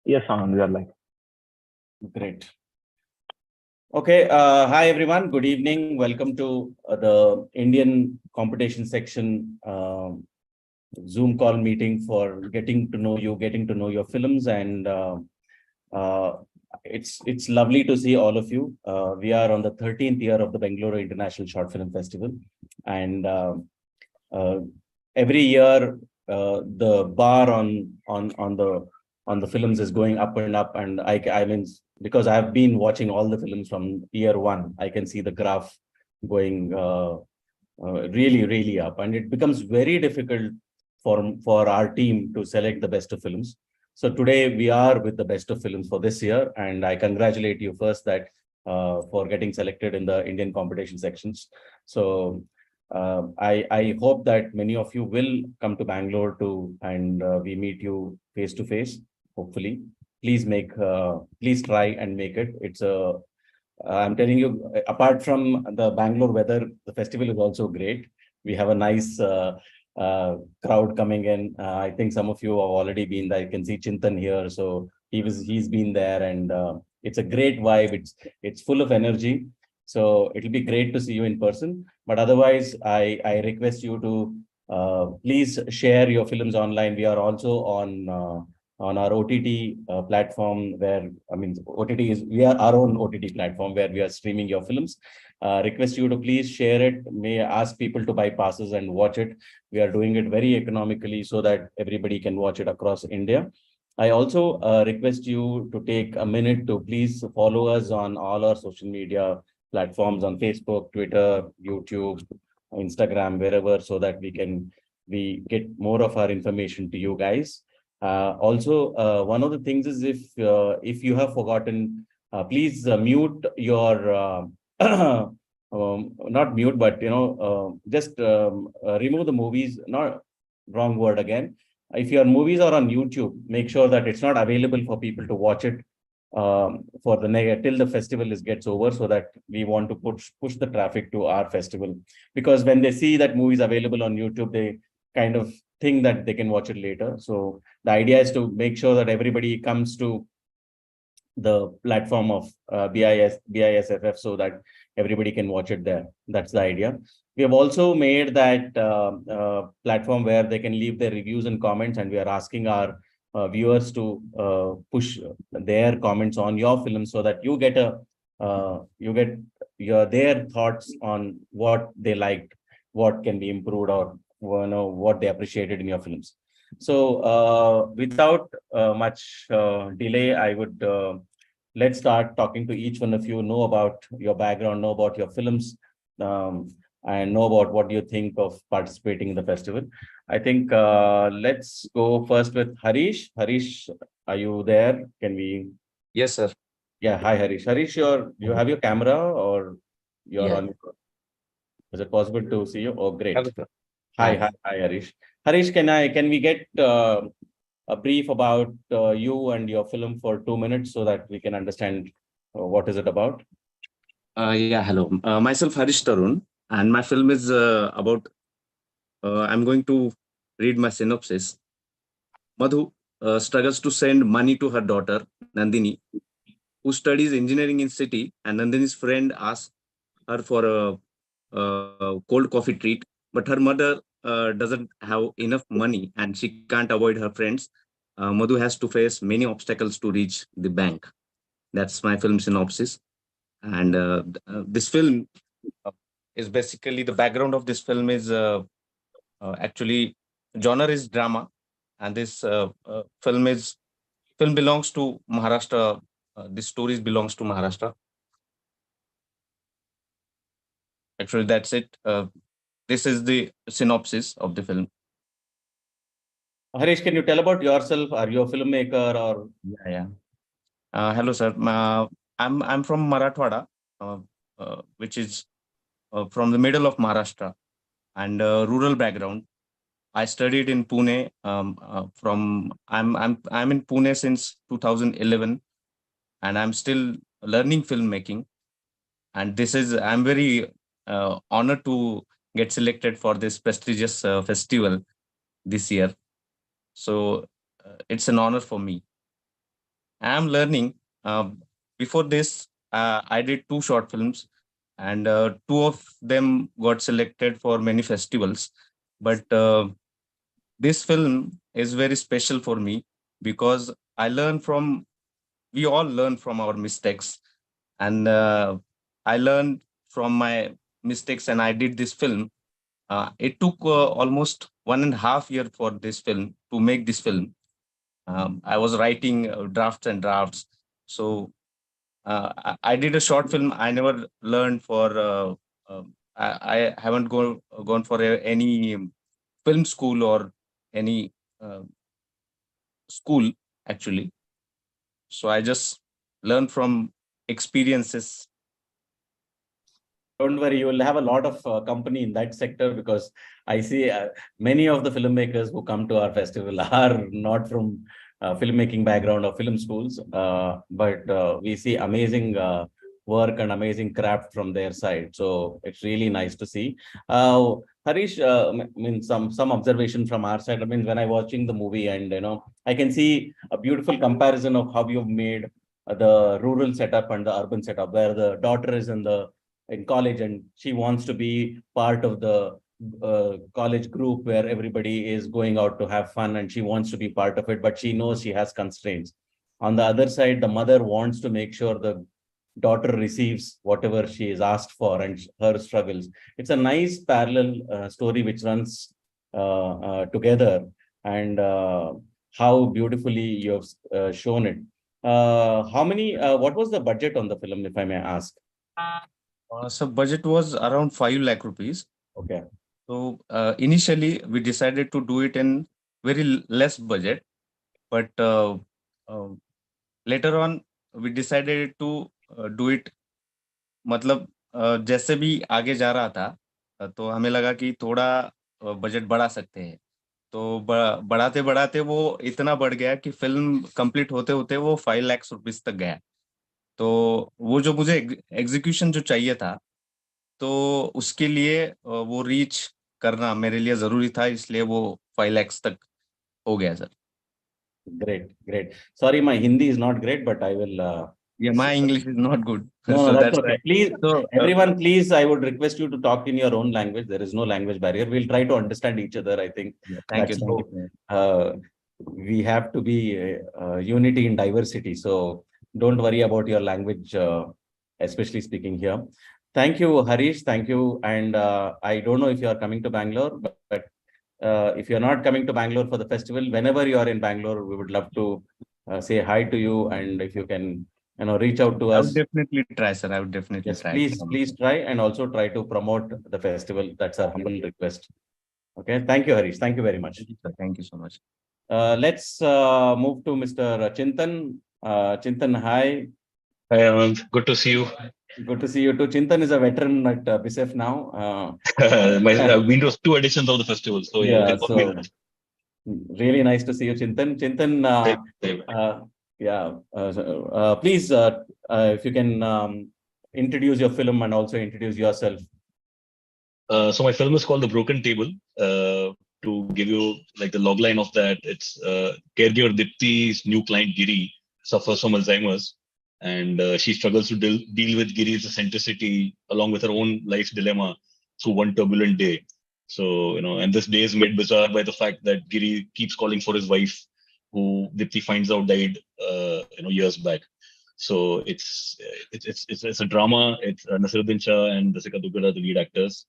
Yes, Anand, we are like. Great. Okay. Hi, everyone. Good evening. Welcome to the Indian competition section Zoom call meeting for getting to know you, getting to know your films, and uh, it's lovely to see all of you. We are on the 13th year of the Bangalore International Short Film Festival, and uh, every year the bar on the films is going up and up, and I mean, because I've been watching all the films from year one, I can see the graph going really up, and it becomes very difficult for our team to select the best of films. So today we are with the best of films for this year, and I congratulate you first that for getting selected in the Indian competition sections. So I hope that many of you will come to Bangalore and we meet you face to face. Hopefully, please try and make it. I'm telling you, apart from the Bangalore weather, the festival is also great. We have a nice crowd coming in. I think some of you have already been there. You can see Chintan here, so he's been there, and it's a great vibe. It's full of energy. So it'll be great to see you in person. But otherwise, I request you to please share your films online. We are also on our OTT platform where, I mean, OTT is, we are our own OTT platform where we are streaming your films. Request you to please share it. May ask people to buy passes and watch it. We are doing it very economically so that everybody can watch it across India. I also request you to take a minute to please follow us on all our social media platforms on Facebook, Twitter, YouTube, Instagram, wherever, so that we get more of our information to you guys. Also, one of the things is if you have forgotten, please mute your not mute, but just remove the movies. Not wrong word again. If your movies are on YouTube, make sure that it's not available for people to watch it for the till the festival gets over, so that we want to push the traffic to our festival, because when they see that movie is available on YouTube, they kind of think that they can watch it later. So the idea is to make sure that everybody comes to the platform of BISFF so that everybody can watch it there. That's the idea. We have also made that platform where they can leave their reviews and comments, and we are asking our viewers to push their comments on your film so that you get their thoughts on what they liked, what can be improved, or what they appreciated in your films. So without much delay, I would let's start talking to each one of you, know about your background, know about your films, and know about what you think of participating in the festival. I think let's go first with Harish. Harish, are you there? Can we? Yes, sir. Yeah, hi Harish. Harish, you have your camera, or you're Yeah. on? Is it possible to see you? Oh, great. Hello, sir. Hi, Harish. Harish, can we get a brief about you and your film for 2 minutes so that we can understand what is it about? Yeah, hello. Myself, Harish Tarun, and my film is about. I'm going to read my synopsis. Madhu struggles to send money to her daughter, Nandini, who studies engineering in city, and Nandini's friend asks her for a cold coffee treat, but her mother doesn't have enough money, and she can't avoid her friends. Madhu has to face many obstacles to reach the bank. That's my film synopsis. And this film is basically the background of this film is actually genre is drama, and this film belongs to Maharashtra. This stories belongs to Maharashtra. Actually, that's it. This is the synopsis of the film. Harish, can you tell about yourself? Are you a filmmaker or? Yeah. Hello, sir. I'm from Marathwada, which is from the middle of Maharashtra, and rural background. I studied in Pune. I'm in Pune since 2011, and I'm still learning filmmaking. And I'm very honored to get selected for this prestigious festival this year. So it's an honor for me. I'm learning. Before this, I did 2 short films, and 2 of them got selected for many festivals. But this film is very special for me because I learn from. We all learn from our mistakes, and I learned from my mistakes, and I did this film. It took almost 1.5 year for this film to make this film. I was writing drafts and drafts. So I did a short film. I never learned for. I haven't gone for any film school or any uh, school actually. So I just learned from experiences. Don't worry, you will have a lot of company in that sector, because I see many of the filmmakers who come to our festival are not from filmmaking background or film schools, but we see amazing work and amazing craft from their side. So it's really nice to see. Harish, I mean, some observation from our side. I mean, when I watching the movie, and I can see a beautiful comparison of how you've made the rural setup and the urban setup, where the daughter is in college and she wants to be part of the college group where everybody is going out to have fun, and she wants to be part of it, but she knows she has constraints. On the other side, the mother wants to make sure the daughter receives whatever she is asked for, and her struggles. It's a nice parallel story which runs together, and how beautifully you have shown it. What was the budget on the film, if I may ask? So budget was around 5 lakh rupees. Okay. So initially we decided to do it in very less budget, but uh, later on we decided to do it. मतलब जैसे भी आगे जा रहा था, तो हमें लगा कि थोड़ा बजट बढ़ा सकते हैं। तो बढ़ाते बढ़ाते वो इतना बढ़ गया कि फिल्म कंप्लीट होते होते वो 5 लाख रुपीज तक गया। तो वो जो मुझे एग्जीक्यूशन जो चाहिए था, तो उसके लिए वो रीच करना मेरे लिए जरूरी था, इसलिए वो 5 lakhs तक हो गया sir. Great, great. Sorry, my Hindi is not great, but I will. Yeah, my English is not good, No, no, so that's that's why. okay. Please, So everyone, please, I would request you to talk in your own language. There is no language barrier. We'll try to understand each other. I think yeah, that's thank you. how we have to be unity in diversity. So don't worry about your language, especially speaking here. Thank you, Harish. Thank you. And I don't know if you are coming to Bangalore, but if you're not coming to Bangalore for the festival, whenever you are in Bangalore, we would love to say hi to you. And if you can, reach out to I would us. definitely try, sir. I would definitely Yes, try to please, come. please try, and also try to promote the festival. That's our humble request. Okay. Thank you, Harish. Thank you very much. Thank you, sir. Thank you so much. Let's move to Mr. Chintan. Chintan, hi. Hi, Anand. Good to see you. Good to see you too. Chintan is a veteran at BISF now. I've been to 2 editions of the festival, so yeah, you Yeah, can call me so that. really nice to see you, Chintan. Chintan, Same, same. yeah, please, if you can introduce your film and also introduce yourself. So my film is called The Broken Table. To give you like the logline of that, it's caregiver Dipti's new client Giri suffers from Alzheimer's, and she struggles to deal with Giri's eccentricity along with her own life's dilemma through one turbulent day. So and this day is made bizarre by the fact that Giri keeps calling for his wife, who Dipti finds out died, years back. So it's a drama. It's Nasiruddin Shah and Dasika Dugal are the lead actors,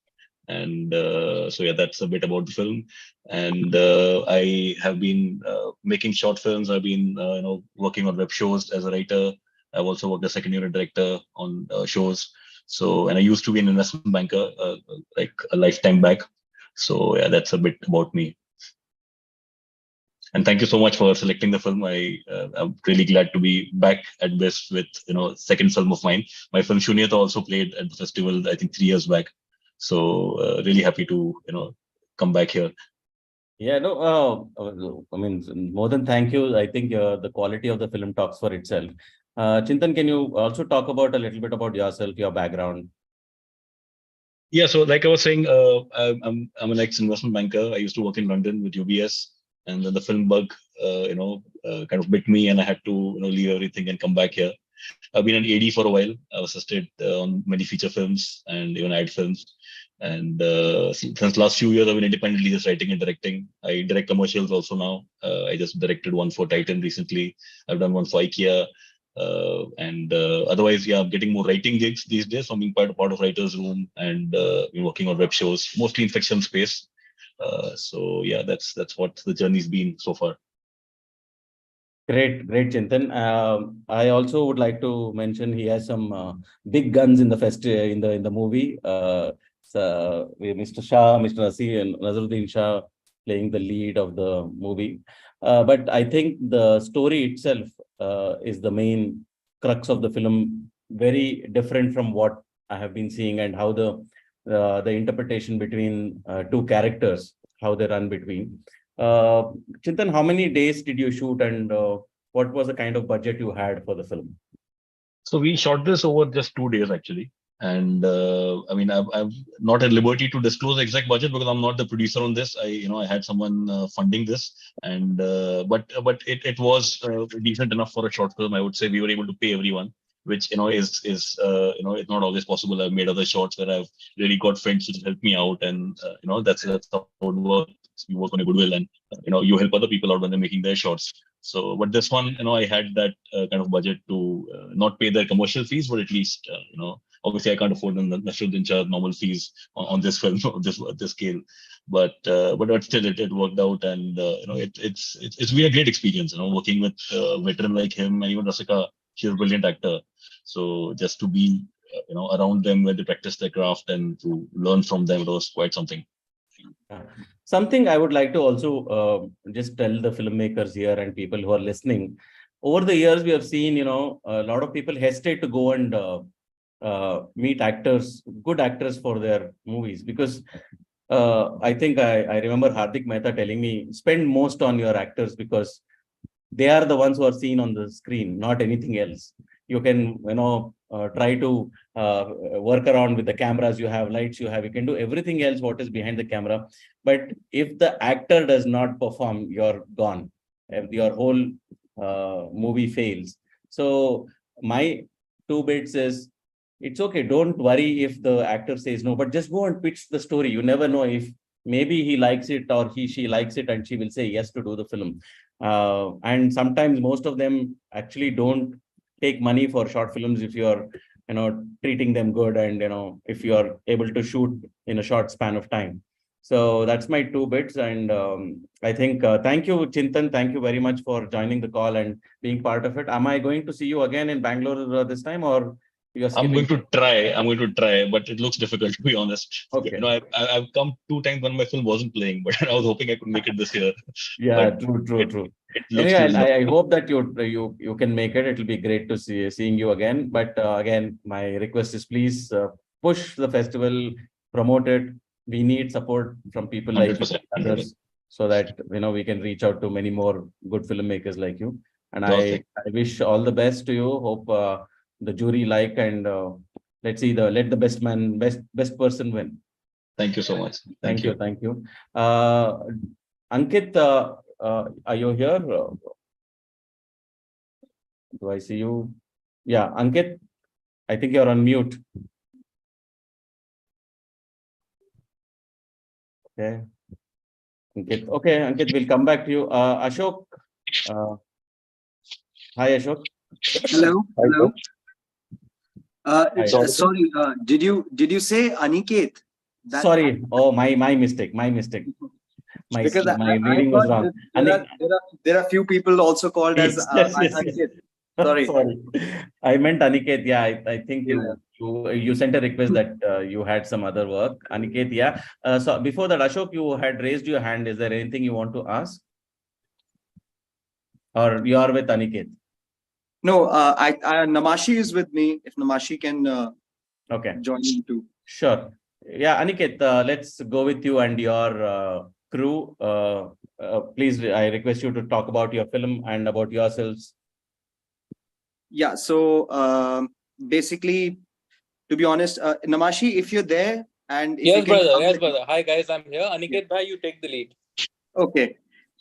and so yeah, that's a bit about the film. And I have been making short films. I've been working on web shows as a writer. I've also worked as second unit director on shows. So, and I used to be an investment banker like a lifetime back. So yeah, that's a bit about me. And thank you so much for selecting the film. I'm really glad to be back at BIS with second film of mine. My film Shunyata also played at the festival, I think 3 years back. So really happy to come back here. Yeah, no, I mean, more than thank you. I think the quality of the film talks for itself. Chintan, can you also talk about a little bit about yourself, your background? Yeah, so like I was saying, I'm an ex-investment banker. I used to work in London with UBS, and then the film bug kind of bit me, and I had to leave everything and come back here. I've been an AD for a while. I've assisted on many feature films and even ad films. And since last few years, I've been independently just writing and directing. I direct commercials also now. I just directed one for Titan recently. I've done one for IKEA. And otherwise, yeah, I'm getting more writing gigs these days. So I'm being part of writers' room and working on web shows, mostly in fiction space. So yeah, that's what the journey's been so far. Great, Chintan. I also would like to mention he has some big guns in the in the movie. Mr. Shah, Mr. Nasir, and Nazaruddin Shah playing the lead of the movie. But I think the story itself is the main crux of the film. Very different from what I have been seeing, and how the interpretation between two characters, how they run between. Chintan, how many days did you shoot, and what was the kind of budget you had for the film? So we shot this over just 2 days actually. And I mean, I'm not at liberty to disclose the exact budget because I'm not the producer on this. I had someone funding this, and but it was decent enough for a short film. I would say we were able to pay everyone, which is it's not always possible. I've made other shorts where I've really got friends to help me out, and that's how it works. You work on a goodwill, and you help other people out when they're making their shorts. So, but this one, I had that kind of budget to not pay their commercial fees, but at least, obviously I can't afford the National charge normal fees on this film, on this scale. But still, it worked out, and it's been a great experience, working with a veteran like him, and even Rasika. She's a brilliant actor. So just to be, around them when they practice their craft and to learn from them, it was quite something. Something I would like to also just tell the filmmakers here and people who are listening. Over the years, we have seen, a lot of people hesitate to go and meet actors, good actors for their movies, because I think I remember Hardik Mehta telling me, spend most on your actors because they are the ones who are seen on the screen, not anything else. You can, try to work around with the cameras you have, lights you have. You can do everything else what is behind the camera. But if the actor does not perform, you're gone. Your whole movie fails. So my 2 bits is, it's okay. Don't worry if the actor says no, but just go and pitch the story. You never know if maybe he likes it or she likes it and she will say yes to do the film. And sometimes most of them actually don't take money for short films if you're treating them good, and if you're able to shoot in a short span of time. So that's my 2 bits. And I think thank you, Chintan, thank you very much for joining the call and being part of it. Am I going to see you again in Bangalore this time, or you're skipping? I'm going to try, but it looks difficult, to be honest. Okay. I've come 2 times when my film wasn't playing, but I was hoping I could make it this year. Yeah, But true. it looks Anyway, I hope that you can make it. It'll be great to seeing you again. But again, my request is, please push the festival, promote it. We need support from people like you 100%. and others, so that we can reach out to many more good filmmakers like you. And Okay. I wish all the best to you. Hope the jury like, and let's see, let the best person win. Thank you so much. Thank you. Ankit, are you here? Do I see you? Yeah, Ankit, I think you're on mute. Okay. Ankit, we'll come back to you. Ashok. Hi, Ashok. Hello. Hi. Sorry, did you say Aniket? Sorry. Oh, my mistake. My Because my reading was wrong. There are few people also called as Yes. Aniket. Sorry. I meant Aniket. Yeah, I think you sent a request that you had some other work. Aniket, yeah. So before that, Ashok, you had raised your hand. Is there anything you want to ask? Or you are with Aniket? No, Namashi is with me. If Namashi can join me too. Sure. Yeah, Aniket, let's go with you and your crew. Please, I request you to talk about your film and about yourselves. Yeah, so basically, to be honest, Namashi, if you're there, and if yes, you can brother. Yes, brother. Hi, guys. I'm here. Aniket, bhai, you take the lead. Okay.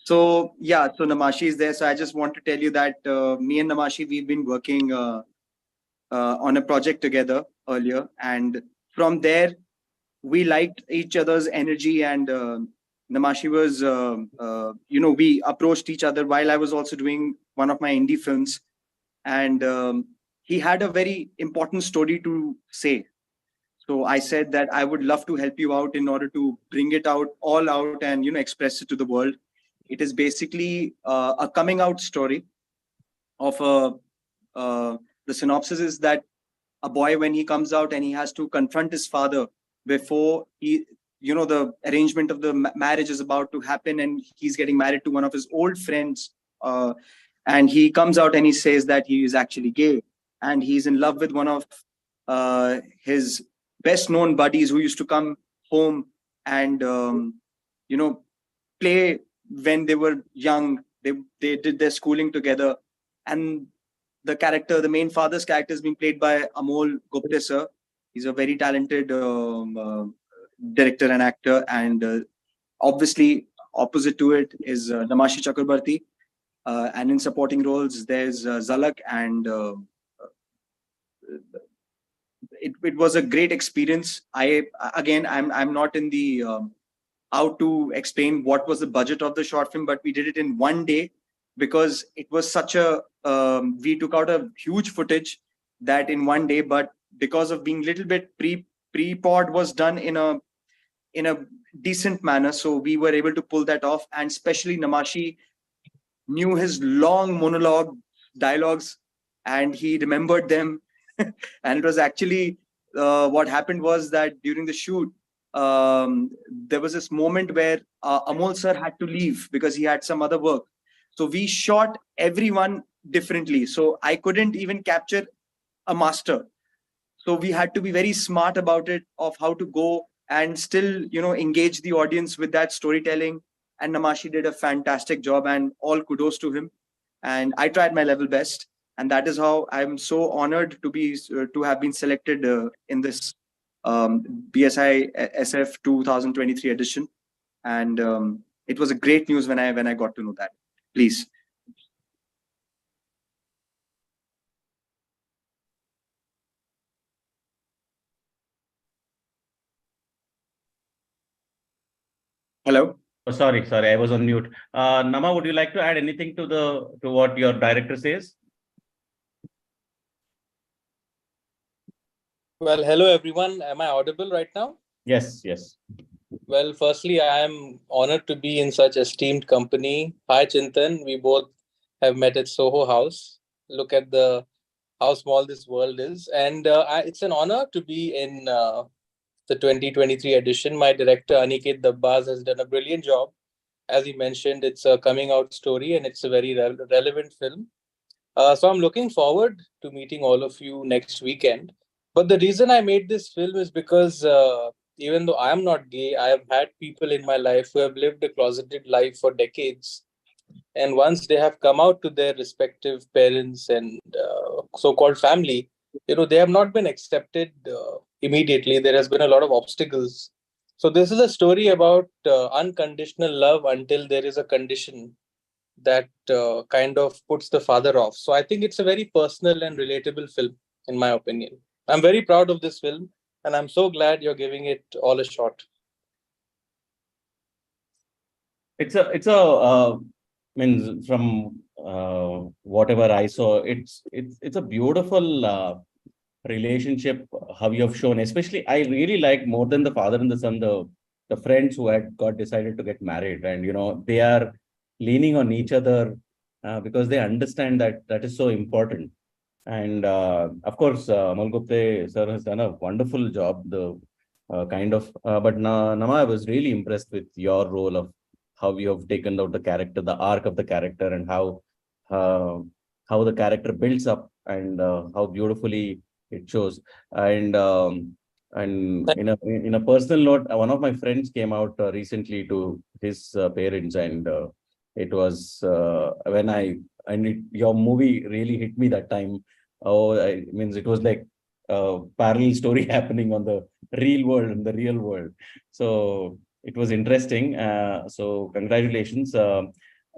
So yeah, so Namashi is there. So I just want to tell you that me and Namashi, we've been working on a project together earlier, and from there we liked each other's energy. And Namashi was, we approached each other while I was also doing one of my indie films, and he had a very important story to say. So I said that I would love to help you out in order to bring it out all out and express it to the world. It is basically a coming out story of a. The synopsis is that a boy, when he comes out and he has to confront his father before the arrangement of the marriage is about to happen, and he's getting married to one of his old friends, and he comes out and he says that he is actually gay, and he's in love with one of his best known buddies who used to come home and you know play when they were young. They did their schooling together, and the main father's character, is being played by Amol Gupte sir. He's a very talented director and actor, and obviously opposite to it is Namashi Chakrabarti, and in supporting roles there's Zalak, and it was a great experience. I'm not in the how to explain what was the budget of the short film, but we did it in one day because it was such a we took out a huge footage that in one day, but because of being little bit pre-pod was done in a decent manner, so we were able to pull that off. And especially Namashi knew his long monologue dialogues, and he remembered them. And it was actually what happened was that during the shoot, there was this moment where Amol sir had to leave because he had some other work. So we shot everyone differently. So I couldn't even capture a master. So we had to be very smart about it, of how to go and still, engage the audience with that storytelling. And Namashi did a fantastic job, and all kudos to him. And I tried my level best, and that is how I'm so honored to have been selected in this BSI SF 2023 edition. And it was a great news when I got to know that. Please. Hello. Oh, sorry, I was on mute. Nama, would you like to add anything to what your director says? Well, hello everyone. Am I audible right now? Yes, yes. Well, firstly, I am honored to be in such esteemed company. Hi, Chintan. We both have met at Soho House. Look at how small this world is, and it's an honor to be in the 2023 edition. My director Aniket Dabbas has done a brilliant job. As he mentioned, it's a coming out story, and it's a very relevant film. So I'm looking forward to meeting all of you next weekend. But the reason I made this film is because even though I'm not gay, I have had people in my life who have lived a closeted life for decades. And once they have come out to their respective parents and so-called family, they have not been accepted immediately. There has been a lot of obstacles. So this is a story about unconditional love until there is a condition that kind of puts the father off. So I think it's a very personal and relatable film, in my opinion. I'm very proud of this film, and I'm so glad you're giving it all a shot. It's means from whatever I saw, it's a beautiful relationship how you have shown. Especially, I really like more than the father and the son, the friends who had got decided to get married, and they are leaning on each other because they understand that is so important. And of course, Amal Gupte sir has done a wonderful job. But Nama, I was really impressed with your role of how you have taken out the character, the arc of the character, and uh, how the character builds up, and how beautifully it shows. And in a personal note, one of my friends came out recently to his parents, and it was when your movie really hit me that time. Oh, means it was like a parallel story happening on the real world and the real world. So it was interesting. So congratulations.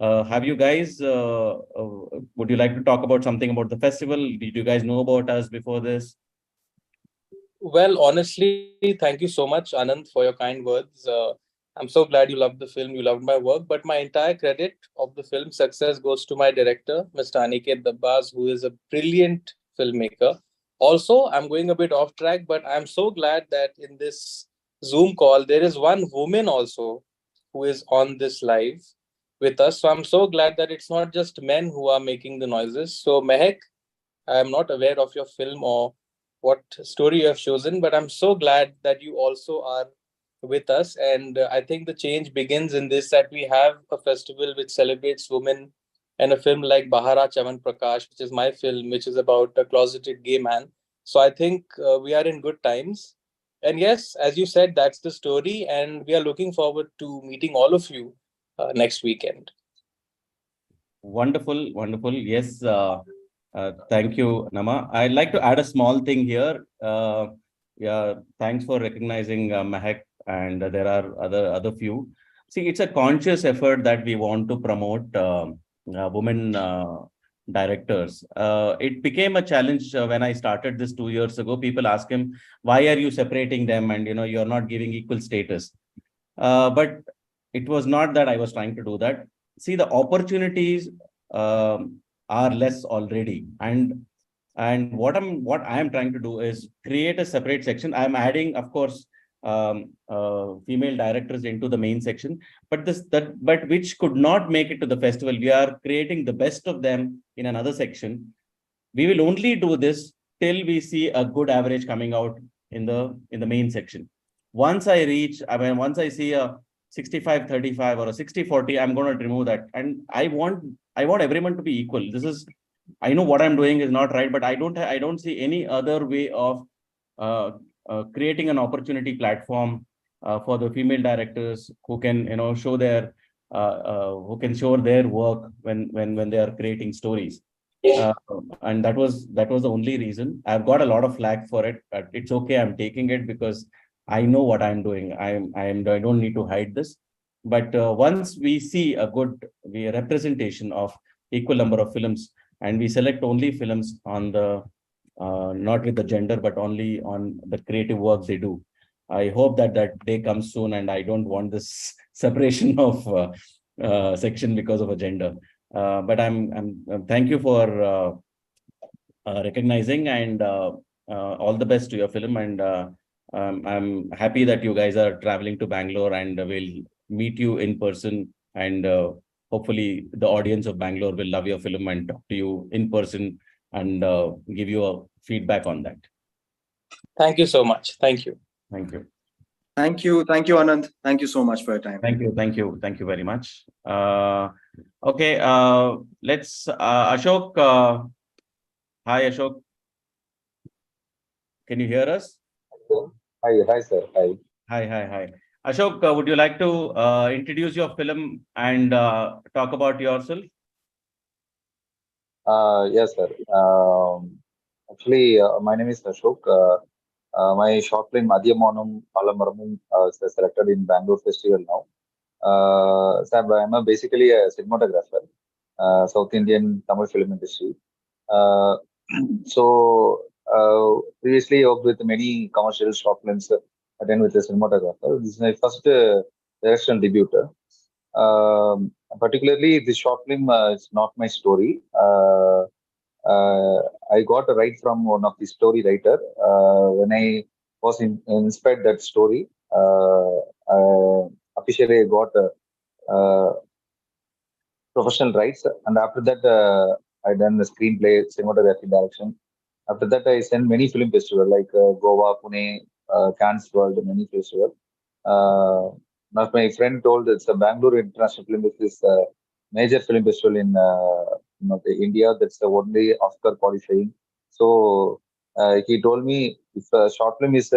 Have you guys, would you like to talk about something about the festival? Did you guys know about us before this? Well, honestly, thank you so much, Anand, for your kind words. I'm so glad you loved the film, you loved my work, but my entire credit of the film's success goes to my director, Mr. Aniket Dabbas, who is a brilliant filmmaker. Also, I'm going a bit off track, but I'm so glad that in this Zoom call, there is one woman also who is on this live with us. So I'm so glad that it's not just men who are making the noises. So, Mehek, I am not aware of your film or what story you have chosen, but I'm so glad that you also are with us. And I think the change begins in this, that we have a festival which celebrates women, and a film like Bahara Chaman Prakash, which is my film, which is about a closeted gay man. So I think we are in good times. And yes, as you said, that's the story. And we are looking forward to meeting all of you next weekend. Wonderful, wonderful. Yes, thank you, Nama. I'd like to add a small thing here. Yeah, thanks for recognizing Mahek, and there are other few. See, it's a conscious effort that we want to promote women directors. It became a challenge when I started this 2 years ago. People ask him, "Why are you separating them?" And you're not giving equal status. But it was not that I was trying to do that. See, the opportunities are less already, and what I am trying to do is create a separate section. I am adding, of course, female directors into the main section, but but which could not make it to the festival. We are creating the best of them in another section. We will only do this till we see a good average coming out in the main section. Once I see a 65-35 or a 60-40, I'm going to remove that. And I want everyone to be equal. I know what I'm doing is not right, but I don't see any other way of uh, creating an opportunity platform for the female directors who can, show who can show their work when they are creating stories. Uh, and that was the only reason. I've got a lot of flack for it, but it's okay. I'm taking it because I know what I'm doing. I don't need to hide this. But once we see a representation of equal number of films, and we select only films on the not with the gender, but only on the creative work they do. I hope that day comes soon, and I don't want this separation of section because of a gender. But thank you for recognizing, and all the best to your film. And I'm happy that you guys are traveling to Bangalore, and we'll meet you in person. And hopefully, the audience of Bangalore will love your film and talk to you in person, and give you a feedback on that. Thank you so much. Thank you. Thank you. Thank you. Thank you, Anand. Thank you so much for your time. Thank you. Thank you. Thank you very much. Okay. Let's Ashok. Hi, Ashok. Can you hear us? Hi, sir. Hi. Hi. Ashok, would you like to introduce your film and talk about yourself? Yes, sir. Actually, my name is Ashok. My short film Adhiyamanam Alamaramum is selected in Bangalore Festival now. Sir, I'm basically a cinematographer, South Indian Tamil film industry. Uh, so previously worked with many commercial short films, then with a cinematographer. This is my first direction debut. Particularly, this short film is not my story. I got a write from one of the story writer when I was inspired that story. Officially, I got professional rights, and after that, I done the screenplay, cinematography, direction. After that, I sent many film festivals like Goa, Pune, Cannes World, many festivals. Now my friend told it's a Bangalore International Film Festival is a major film festival in the India. That's the only Oscar qualifying. So he told me if a short film is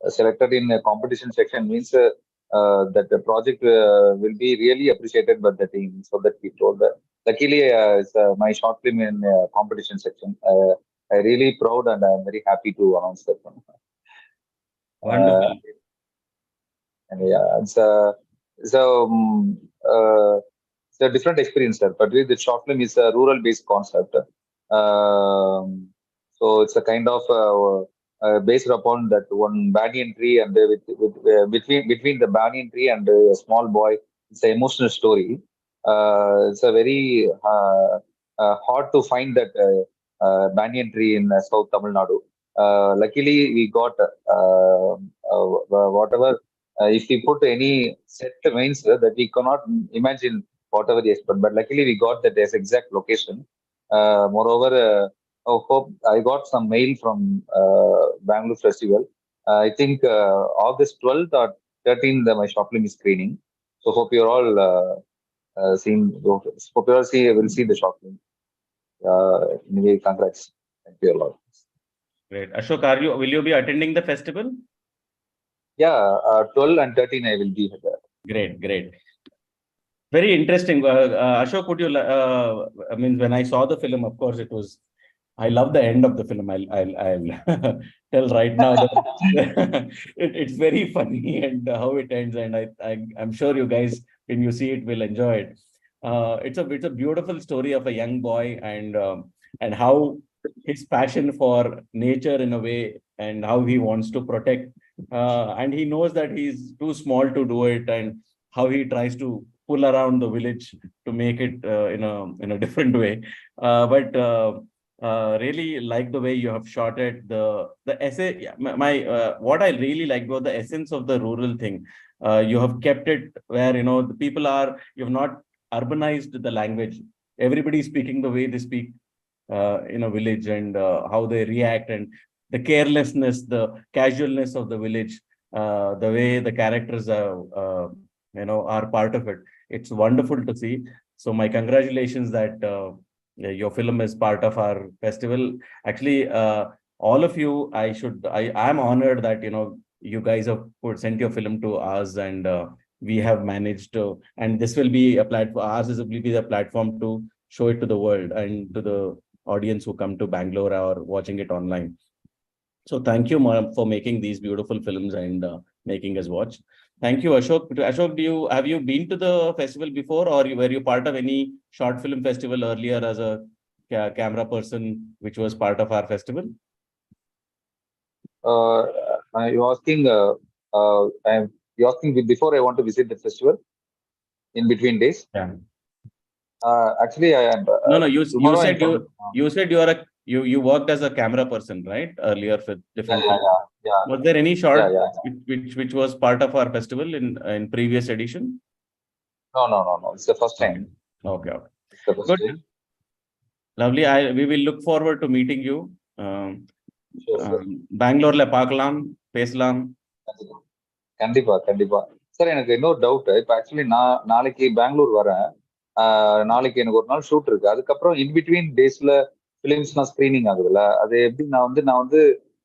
selected in a competition section means that the project will be really appreciated by the team. So that he told that. Luckily, it's my short film in competition section. I'm really proud and I'm very happy to announce that one. Wonderful. And yeah, so a different experience there. But the short film is a rural-based concept. So it's a kind of based upon that one banyan tree, and between the banyan tree and a small boy, it's an emotional story. It's a very hard to find that banyan tree in South Tamil Nadu. Luckily, we got whatever. If we put any set means that we cannot imagine whatever the expert, but luckily we got that as exact location. Moreover, hope I got some mail from Bangalore Festival. I think August 12th or 13th, my short film is screening. So hope you're all seeing. Hope you all will see the short film. Anyway, congrats. Thank you a lot. Great. Ashok, will you be attending the festival? Yeah, 12 and 13 I will be there. Great. Very interesting. Ashok, would you? I mean, when I saw the film, of course, I love the end of the film. I'll tell right now that it's very funny and how it ends, and I'm sure you guys, when you see it, will enjoy it. It's a beautiful story of a young boy and how his passion for nature in a way, and how he wants to protect, and he knows that he's too small to do it, and how he tries to pull around the village to make it in a different way. But really like the way you have shot it. The essay, what I really like about the essence of the rural thing. You have kept it where the people are. You have not urbanized the language. Everybody speaking the way they speak in a village, and how they react, and the carelessness, the casualness of the village, the way the characters are part of it. It's wonderful to see. So my congratulations that your film is part of our festival. Actually, all of you, I'm honored that you guys have sent your film to us, and we have managed to, and this will be a platform. Ours will be the platform to show it to the world and to the audience who come to Bangalore or watching it online. So thank you, Ma'am, for making these beautiful films and making us watch. Thank you, Ashok. Ashok, have you been to the festival before, or were you part of any short film festival earlier as a camera person, which was part of our festival? You're asking. You're asking before I want to visit the festival. In between days. Yeah. Actually, I am. No. You said you worked as a camera person, right? Earlier for different. Yeah. Was there any short Yeah. which was part of our festival in previous edition? No. It's the first time. Okay. It's the first Good. time. Lovely. We will look forward to meeting you. Sure. Bangalore le paakalam, pesalam. கண்டிப்பா sir. எனக்கு இன்னொரு doubt. இப்போ actually நான் நாளைக்கு பெங்களூர் வரேன். நாளைக்கு எனக்கு ஒரு நாள் ஷூட் இருக்கு. அதுக்கப்புறம் இன்பிட்வீன் டேஸ்ல பிலிம்ஸ்லாம் ஸ்கிரீனிங் ஆகுதுல்ல, அது எப்படி நான் வந்து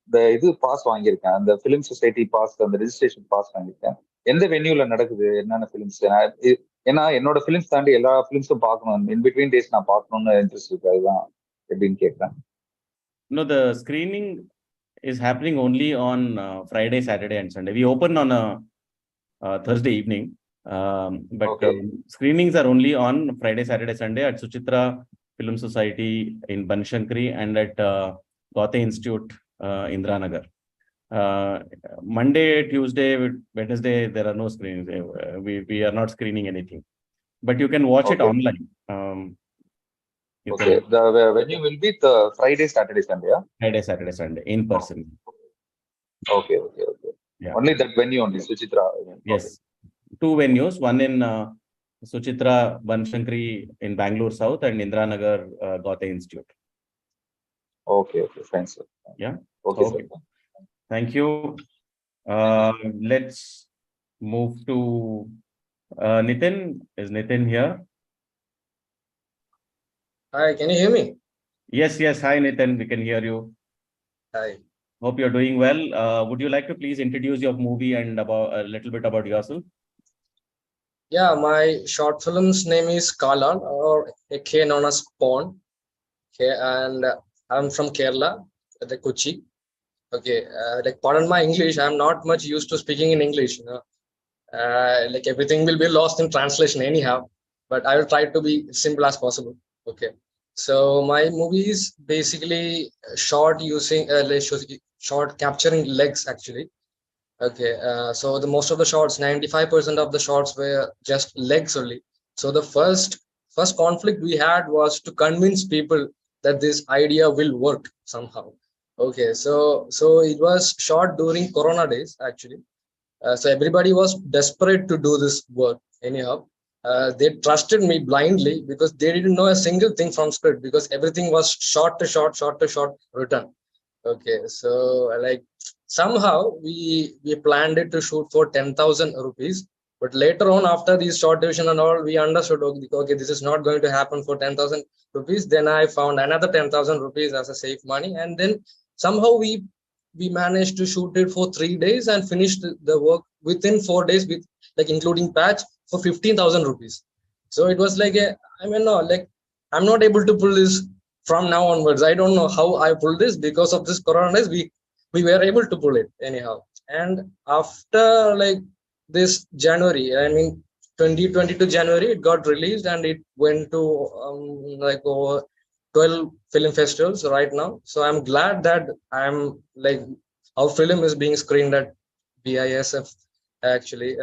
இந்த இது பாஸ் வாங்கியிருக்கேன், அந்த பிலிம் சொசைட்டி பாஸ், அந்த ரெஜிஸ்ட்ரேஷன் பாஸ் வாங்கியிருக்கேன். எந்த வென்யூல நடக்குது, என்னென்ன பிலிம்ஸ்? ஏன்னா என்னோட பிலிம்ஸ் தாண்டி எல்லா பிலிம்ஸும் பார்க்கணும். இன்பிட்வீன் டேஸ் நான் பார்க்கணும்னு இன்ட்ரெஸ்ட் இருக்கு. அதுதான் எப்படின்னு கேட்குறேன். No, the screening is happening only on Friday, Saturday, and Sunday. We open on a Thursday evening, but Okay. Screenings are only on Friday, Saturday, Sunday at Suchitra Film Society in Banshankari and at Gautam Institute, Indranagar. Monday, Tuesday, Wednesday, there are no screenings. We are not screening anything, but you can watch it online. Okay. The venue will be the Friday, Saturday, Sunday. Yeah? Friday, Saturday, Sunday in person. Okay. Yeah. Only that venue only, Suchitra. Yes. Okay. 2 venues, one in Suchitra Banshankari in Bangalore South and Indranagar Gautam Institute. Okay. Fine, sir. Yeah. Okay. Okay. Sir. Thank you. Let's move to Nitin. Is Nitin here? Hi, can you hear me? Yes. Hi, Nitin. We can hear you. Hi. Hope you're doing well. Would you like to please introduce your movie and about a little bit about yourself? Yeah, my short film's name is Kalan, or AK known as Pond. Okay, and I'm from Kerala, the Kochi. Okay, pardon my English. I'm not much used to speaking in English. Like everything will be lost in translation anyhow. but I will try to be simple as possible. Okay. So my movie is basically shot using shot capturing legs actually. Okay, so the most of the shots, 95% of the shots were just legs only. So the first conflict we had was to convince people that this idea will work somehow. Okay, so it was shot during Corona days actually. So everybody was desperate to do this work. Anyhow, they trusted me blindly because they didn't know a single thing from script because everything was shot to shot written. Okay, so like somehow we planned it to shoot for 10,000 rupees, but later on after these short division and all, we understood okay, this is not going to happen for 10,000 rupees. Then I found another 10,000 rupees as a safe money, and then somehow we managed to shoot it for 3 days and finished the work within 4 days with like including patch for 15,000 rupees. So it was like I mean no, like I'm not able to pull this from now onwards. I don't know how I pulled this because of this corona days. We were able to pull it anyhow. And after like this January, I mean 2022 January, it got released and it went to like over 12 film festivals right now. So I'm glad that I'm like our film is being screened at BISF actually.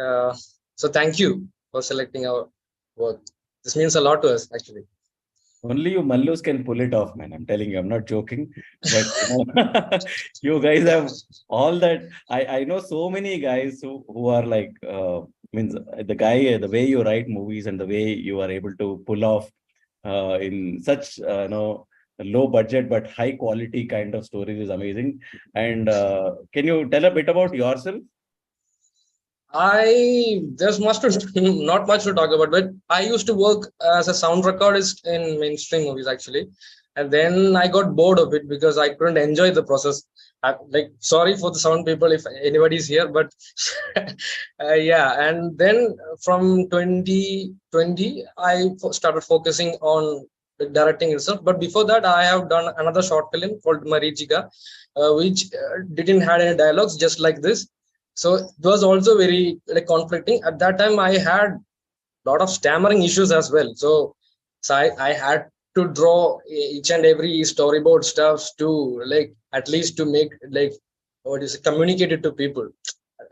So thank you for selecting our work. This means a lot to us actually. Only you Mallus can pull it off, man. I'm telling you, I'm not joking. But you guys have all that. I know so many guys who are like means the way you write movies and the way you are able to pull off in such low budget but high quality kind of stories is amazing. And can you tell a bit about yourself? There's much to not much to talk about, but I used to work as a sound recordist in mainstream movies actually, and then I got bored of it because I couldn't enjoy the process. Like, sorry for the sound people if anybody's here, but yeah. And then from 2020, I started focusing on the directing itself. But before that, I have done another short film called Marichika, which didn't had any dialogues, just like this. So it was also very like conflicting at that time. I had a lot of stammering issues as well, so I had to draw each and every storyboard stuff to like at least to make like what is it, communicate it to people.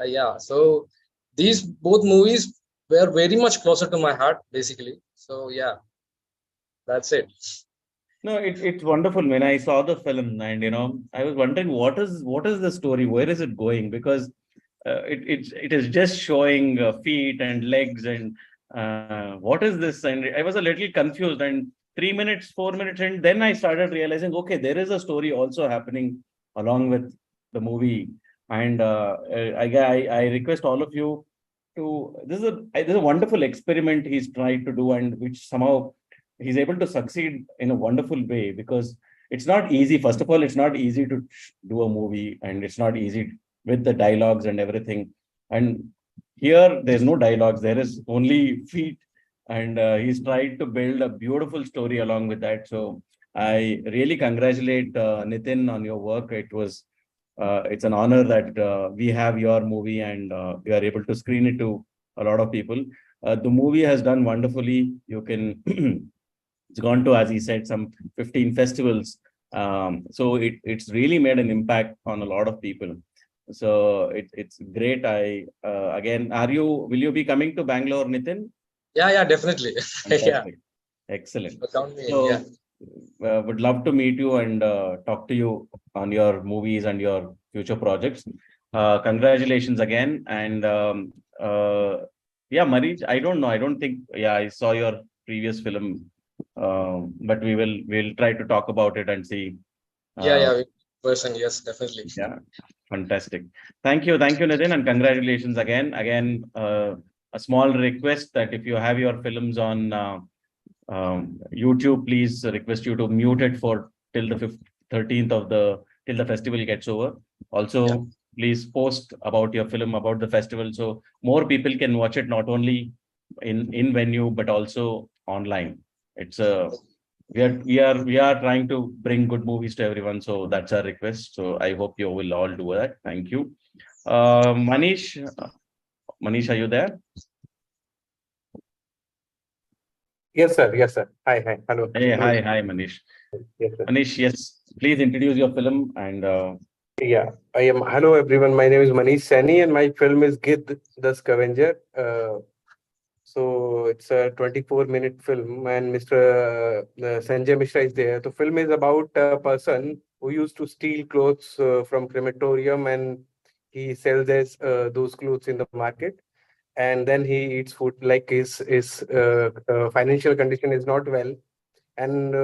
Yeah, so these both movies were very much closer to my heart basically. So yeah, that's it. No, it's wonderful. When I saw the film, and I was wondering what is the story, where is it going? Because it is just showing feet and legs, and what is this? And I was a little confused. And 3 minutes, 4 minutes, and then I started realizing, okay, there is a story also happening along with the movie. And I request all of you to this is a wonderful experiment he's trying to do, and which somehow he's able to succeed in a wonderful way, because it's not easy. First of all, it's not easy to do a movie, and it's not easy with the dialogues and everything. And here there's no dialogues, there is only feet, and he's tried to build a beautiful story along with that. So I really congratulate Nitin on your work. It's an honor that we have your movie, and we are able to screen it to a lot of people. The movie has done wonderfully. You can it's gone to, as he said, some 15 festivals. So it's really made an impact on a lot of people. So it's great. Again, will you be coming to Bangalore, Nitin? Yeah, definitely. Yeah, Fantastic. Excellent. count me in. So Yeah. would love to meet you and talk to you on your movies and your future projects. Congratulations again. And yeah, Marij, I don't know. I don't think, yeah, I saw your previous film, but we'll try to talk about it and see. Yeah, person, yes, definitely. Yeah, fantastic. Thank you, Nitin, and congratulations again. Again, a small request that if you have your films on YouTube, please request you to mute it for till the 13th till the festival gets over. Also, please post about your film, about the festival, so more people can watch it, not only in venue but also online. It's a we are trying to bring good movies to everyone, so that's our request. So I hope you will all do that. Thank you. Manish, are you there? Yes, sir. Yes, sir. Hi. Hello. Hey, hi, Manish. Yes, sir. Manish, yes, please introduce your film and Yeah, I am. Hello, everyone. My name is Manish Sani, and my film is Gid the Scavenger. So it's a 24-minute film, and Mr. Sanjay Mishra is there. The film is about a person who used to steal clothes from crematorium, and he sells those clothes in the market. And then he eats food, like his financial condition is not well, and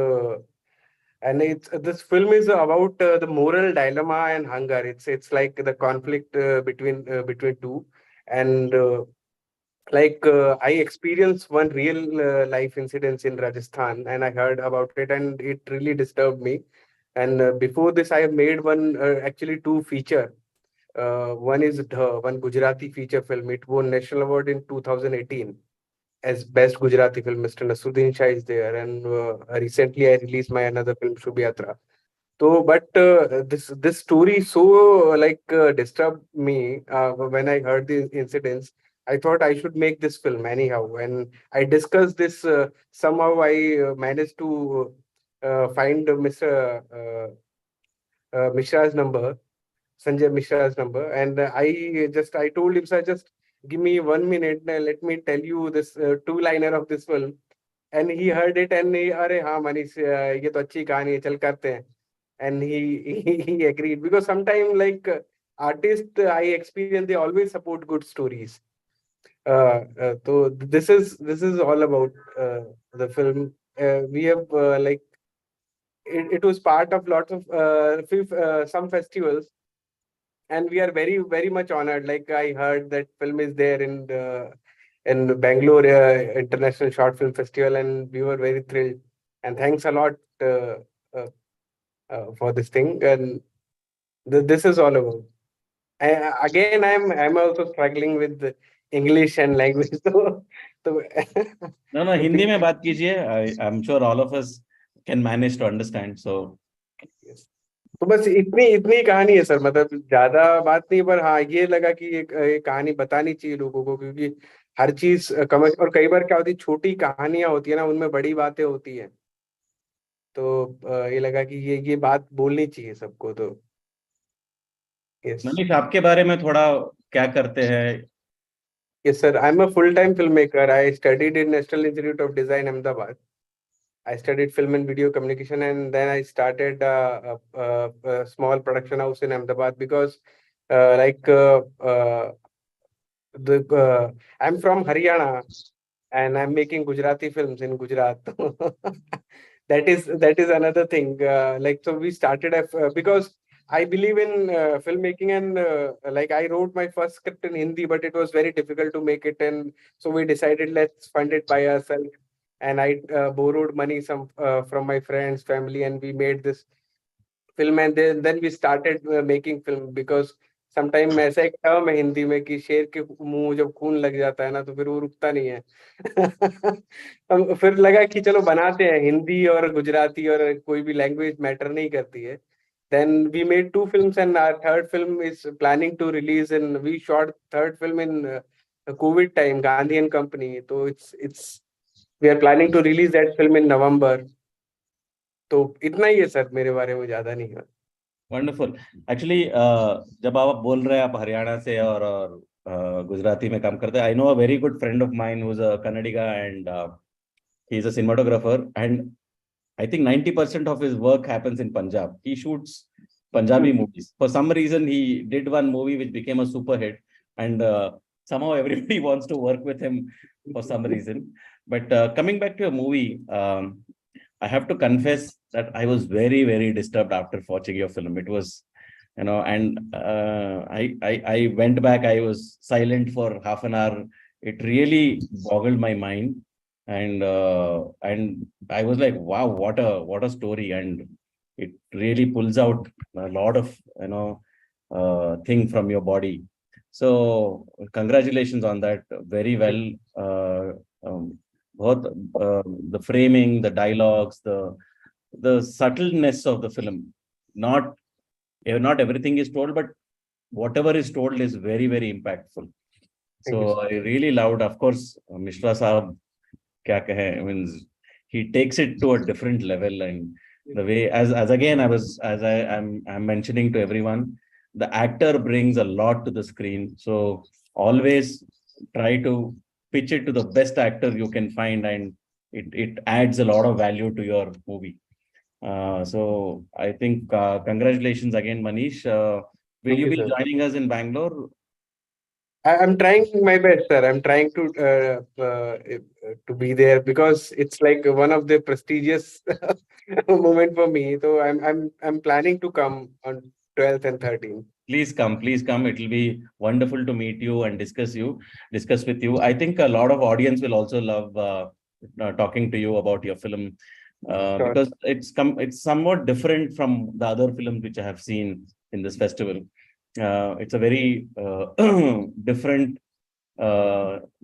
it's this film is about the moral dilemma and hunger. It's like the conflict between two, and I experienced one real life incident in Rajasthan, and I heard about it, and it really disturbed me. And before this, I have made actually two feature. One is one Gujarati feature film. It won national award in 2018 as best Gujarati film. Mr. Nasuddin Shah is there, and recently I released my another film Shubh Yatra. So, but this story so disturbed me when I heard the incidents. I thought I should make this film anyhow, and I discussed this. Somehow I managed to find Mr. Mishra's number, Sanjay Mishra's number, and I told him, sir, just give me 1 minute. Let me tell you this two-liner of this film. And he heard it, and अरे हाँ मनीष, ये तो अच्छी कहानी है, चल करते हैं. And he agreed, because sometimes artists I experience, they always support good stories. So this is all about the film. We have it was part of lots of some festivals, and we are very very much honored. Like, I heard that film is there in Bangalore International Short Film Festival, and we were very thrilled. And thanks a lot uh, for this thing. And this is all about. Again, I'm also struggling with the English and language. So no, Hindi में बात कीजिए. I'm sure all of us can manage to understand. So तो बस इतनी इतनी कहानी है sir, मतलब ज्यादा बात नहीं, पर हाँ ये लगा कि ये कहानी बतानी चाहिए लोगों को, क्योंकि हर चीज और कई बार क्या होती है, छोटी कहानियां होती है ना, उनमें बड़ी बातें होती है. तो ये लगा कि ये बात बोलनी चाहिए सबको. तो यस. मनीष, आपके बारे में थोड़ा क्या करते हैं? Yes, sir. I'm a full-time filmmaker. I studied in National Institute of Design, Ahmedabad. I studied film and video communication, and then I started a small production house in Ahmedabad, because the I'm from Haryana, and I'm making Gujarati films in Gujarat. That is another thing. So we started because I believe in filmmaking, and I wrote my first script in Hindi, but it was very difficult to make it, and so we decided, let's fund it by ourselves. And I borrowed money from my friends, family, and we made this film. And then we started making film, because sometime ऐसा एक term है हिंदी में कि शेर के मुंह जब खून लग जाता है ना, तो फिर वो रुकता नहीं है. फिर लगा कि चलो बनाते हैं, हिंदी और गुजराती और कोई भी लैंग्वेज मैटर नहीं करती है. Then we made two films, and our third film is planning to release. And we shot third film in COVID time, Gandhi and Company. So we are planning to release that film in November. तो इतना ही है sir, मेरे बारे में ज्यादा नहीं है. Wonderful. Actually जब आप बोल रहे हैं आप हरियाणा से और गुजराती में काम करते हैं, I know a very good friend of mine who is a Kannadiga, and he is a cinematographer, and I think 90% of his work happens in Punjab. He shoots Punjabi movies. For some reason, he did one movie which became a super hit, and somehow everybody wants to work with him for some reason. But coming back to your movie, I have to confess that I was very, very disturbed after watching your film. It was, and I went back. I was silent for half an hour. It really boggled my mind, and I was like, wow, what a story, and it really pulls out a lot of thing from your body. So congratulations on that. Very well. Both the framing, the dialogues, the subtleness of the film. Not everything is told, but whatever is told is very, very impactful. So I really loved. Of course, Mishra Saab kya kahe, means he takes it to a different level. And the way, as again, I'm mentioning to everyone, the actor brings a lot to the screen. So always try to pitch it to the best actor you can find, and it adds a lot of value to your movie. So I think congratulations again, Manish. Will Thank you you, be sir. joining us in Bangalore? I'm trying my best, sir. I'm trying to be there because it's like one of the prestigious moment for me. So I'm planning to come on 12th and 13th. Please come, please come. It will be wonderful to meet you and discuss with you. I think a lot of audience will also love talking to you about your film, Sure. because it's somewhat different from the other films which I have seen in this festival. It's a very different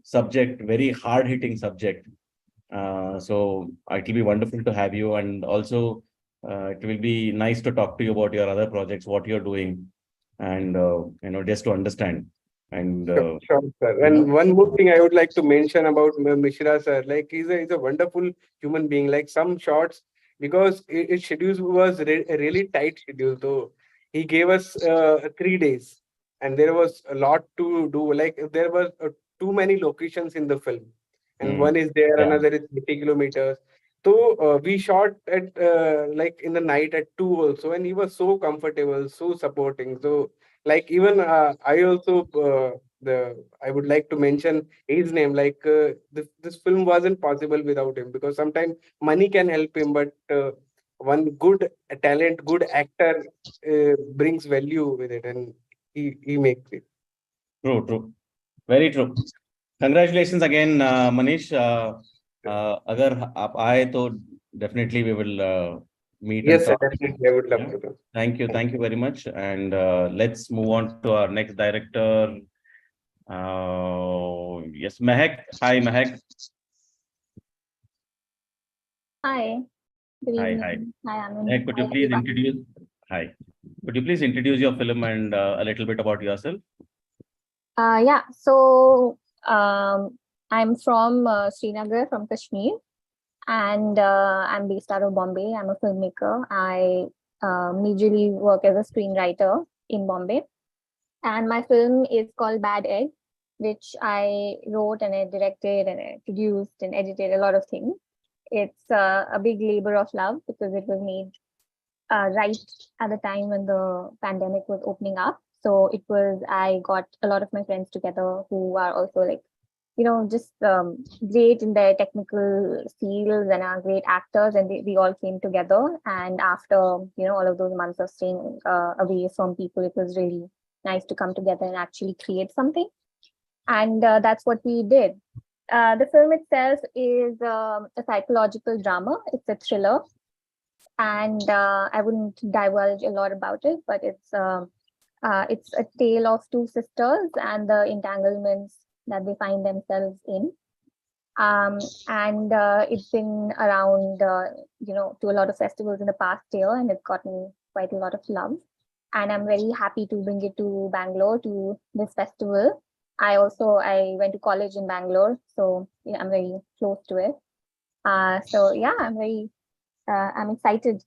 subject, very hard hitting subject. So it will be wonderful to have you, and also it will be nice to talk to you about your other projects, what you're doing, and just to understand. And Sure, sir. you know, And one more thing I would like to mention about Mishra sir, like he's a wonderful human being. Like some shots, because his schedule was a really tight schedule, so he gave us 3 days, and there was a lot to do. Like there were too many locations in the film, and one is there, yeah, another is 80 kilometers. So we shot at like in the night at 2 also, and he was so comfortable, so supporting. So like even I also I would like to mention his name. Like this film wasn't possible without him, because sometimes money can help him, but one good talent, good actor brings value with it, and he makes it. true, very true. Congratulations again, Manish. अगर आप आए तो definitely we will meet and Yes, sir, talk. definitely. I would love Yeah. to come. Thank you very much. And let's move on to our next director. Yes, Mehak. Hi, Mehak. Hi, good Hi, hi. evening. Hi, Mehak, Amin. could Hi, you please everyone. introduce? Hi. Could you please introduce your film and a little bit about yourself? Yeah, so I'm from Srinagar, from Kashmir, and I'm based out of Bombay. I'm a filmmaker. I majorly work as a screenwriter in Bombay, and my film is called Bad Egg, which I wrote and I directed and I produced and edited a lot of things. It's a big labor of love because it was made right at the time when the pandemic was opening up. So I got a lot of my friends together who are also like, just great in their technical fields and are great actors. And we all came together. And after, all of those months of staying away from people, it was really nice to come together and actually create something. And that's what we did. The film itself is a psychological drama. It's a thriller, and I wouldn't divulge a lot about it, but it's a tale of two sisters and the entanglements that they find themselves in. And it's been around, to a lot of festivals in the past year, and it's gotten quite a lot of love. And I'm very happy to bring it to Bangalore to this festival. I went to college in Bangalore, so I'm very close to it. So yeah, I'm excited.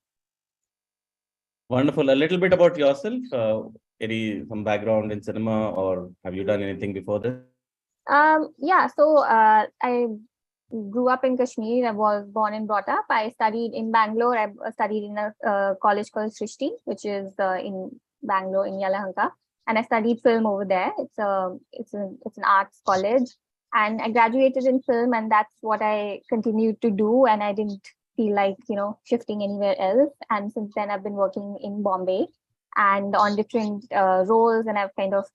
Wonderful. A little bit about yourself. Some background in cinema, or have you done anything before this? Yeah, so I grew up in Kashmir. I was born and brought up. I studied in Bangalore. I studied in a college called Srishti, which is in Bangalore in Yelahanka, and I studied film over there. It's an arts college, and I graduated in film, and that's what I continued to do. And I didn't feel like shifting anywhere else. And since then, I've been working in Bombay and on different roles, and I've kind of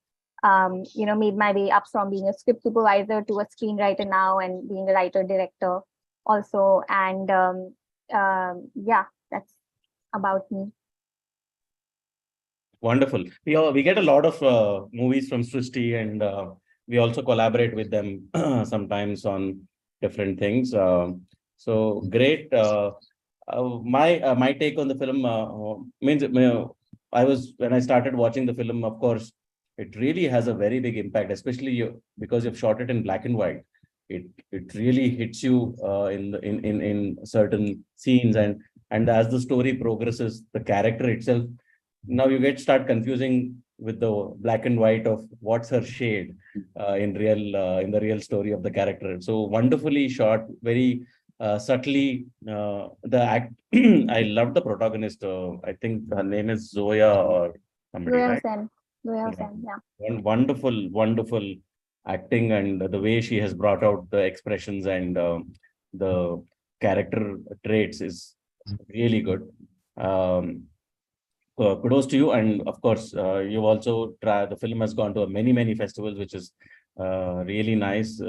made my way up from being a script supervisor to a screenwriter now, and being a writer director also. And yeah, that's about me. Wonderful. We get a lot of movies from Srishti, and we also collaborate with them sometimes on different things. So great. My take on the film means I was when I started watching the film. Of course, it really has a very big impact, especially because you've shot it in black and white. it really hits you in certain scenes, and as the story progresses, the character itself, now you start confusing with the black and white of what's her shade in the real story of the character. So wonderfully shot, very subtly. The act, I love the protagonist. I think her name is Zoya or somebody, Zoya right? Hussain. Zoya Yeah. Hussain, yeah. Wonderful acting, and the way she has brought out the expressions and the character traits is really good. Um, Kudos to you, and of course, you've also tried. The film has gone to many festivals, which is really nice.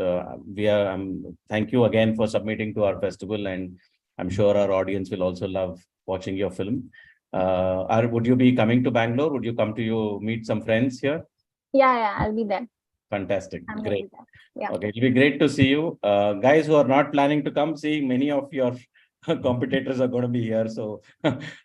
Thank you again for submitting to our festival, and I'm sure our audience will also love watching your film. Would you be coming to Bangalore? Would you come to meet some friends here? Yeah, I'll be there. Fantastic, I'm gonna great. be there. Yeah. Okay, it'll be great to see you. Guys who are not planning to come, see, many of your competitors are going to be here. So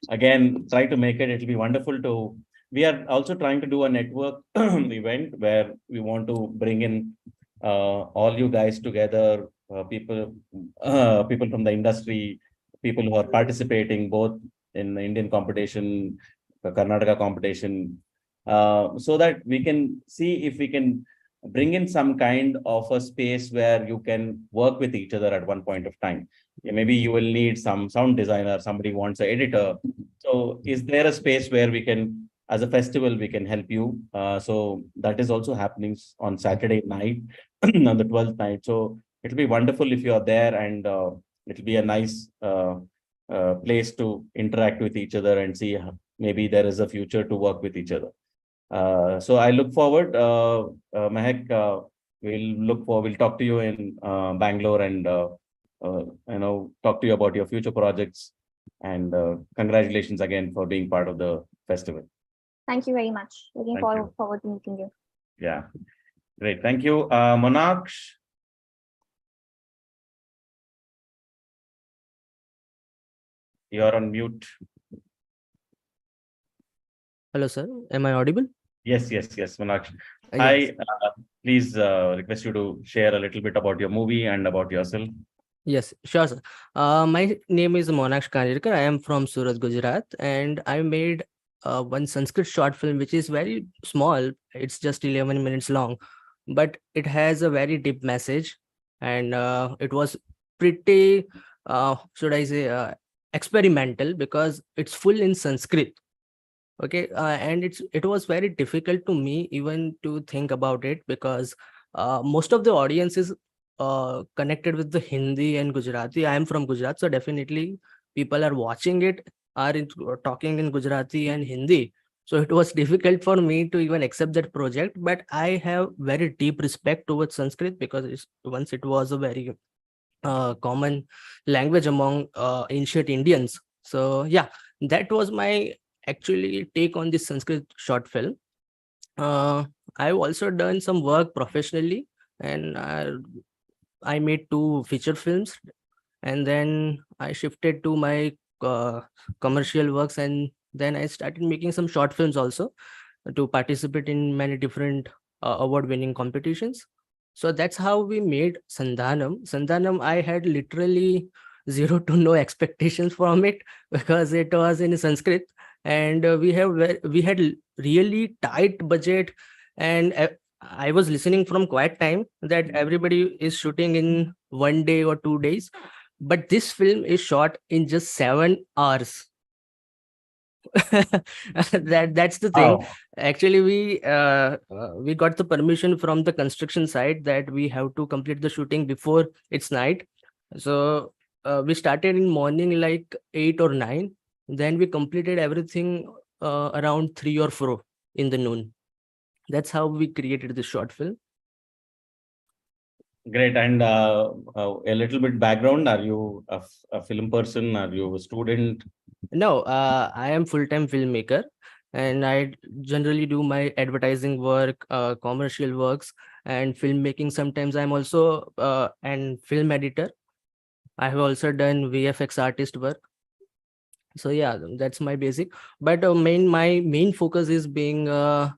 again, try to make it. It'll be wonderful to. We are also trying to do a network event where we want to bring in all you guys together, people from the industry, people who are participating both in the Indian competition, the Karnataka competition, so that we can see if we can bring in some kind of a space where you can work with each other at one point of time. Yeah, maybe you will need some sound designer, somebody wants an editor. So is there a space where we can, as a festival, we can help you? So that is also happening on Saturday night, on the 12th night. So it'll be wonderful if you're there, and it'll be a nice place to interact with each other and see maybe there is a future to work with each other. So I look forward, Mehak, we'll talk to you in Bangalore, and talk to you about your future projects, and congratulations again for being part of the festival. Thank you very much. Looking Thank you. forward to meeting you. Yeah, great. Thank you. Monaksh. You're on mute. Hello, sir. Am I audible? Yes, Monaksh. Hi, please request you to share a little bit about your movie and about yourself. Yes, sure, sir. My name is Monaksh Kanjirkar. I am from Surat, Gujarat, and I made one Sanskrit short film, which is very small. It's just 11 minutes long, but it has a very deep message, and it was pretty, should I say, experimental, because it's full in Sanskrit. Okay, and it was very difficult to me even to think about it, because most of the audience is connected with the Hindi and Gujarati. I am from Gujarat, so definitely people are watching it are talking in Gujarati and Hindi. So it was difficult for me to even accept that project. But I have very deep respect towards Sanskrit, because once it was a very common language among ancient Indians. So yeah, that was my actually take on this Sanskrit short film. I've also done some work professionally, and I made 2 feature films, and then I shifted to my commercial works, and then I started making some short films also to participate in many different award-winning competitions. So that's how we made Sandhanam. Sandhanam, I had literally zero to no expectations from it, because it was in Sanskrit, and we had really tight budget, and I was listening from quite time that everybody is shooting in 1 day or 2 days, but this film is shot in just 7 hours. That's the thing. Wow. Actually, we got the permission from the construction site that we have to complete the shooting before it's night. So we started in morning like 8 or 9, then we completed everything around 3 or 4 in the noon. That's how we created this short film. Great. And a little bit background. Are you a film person? Are you a student? No, I am full-time filmmaker, and I generally do my advertising work, commercial works, and filmmaking. Sometimes I'm also an film editor. I have also done VFX artist work. So yeah, that's my basic. But my main focus is being a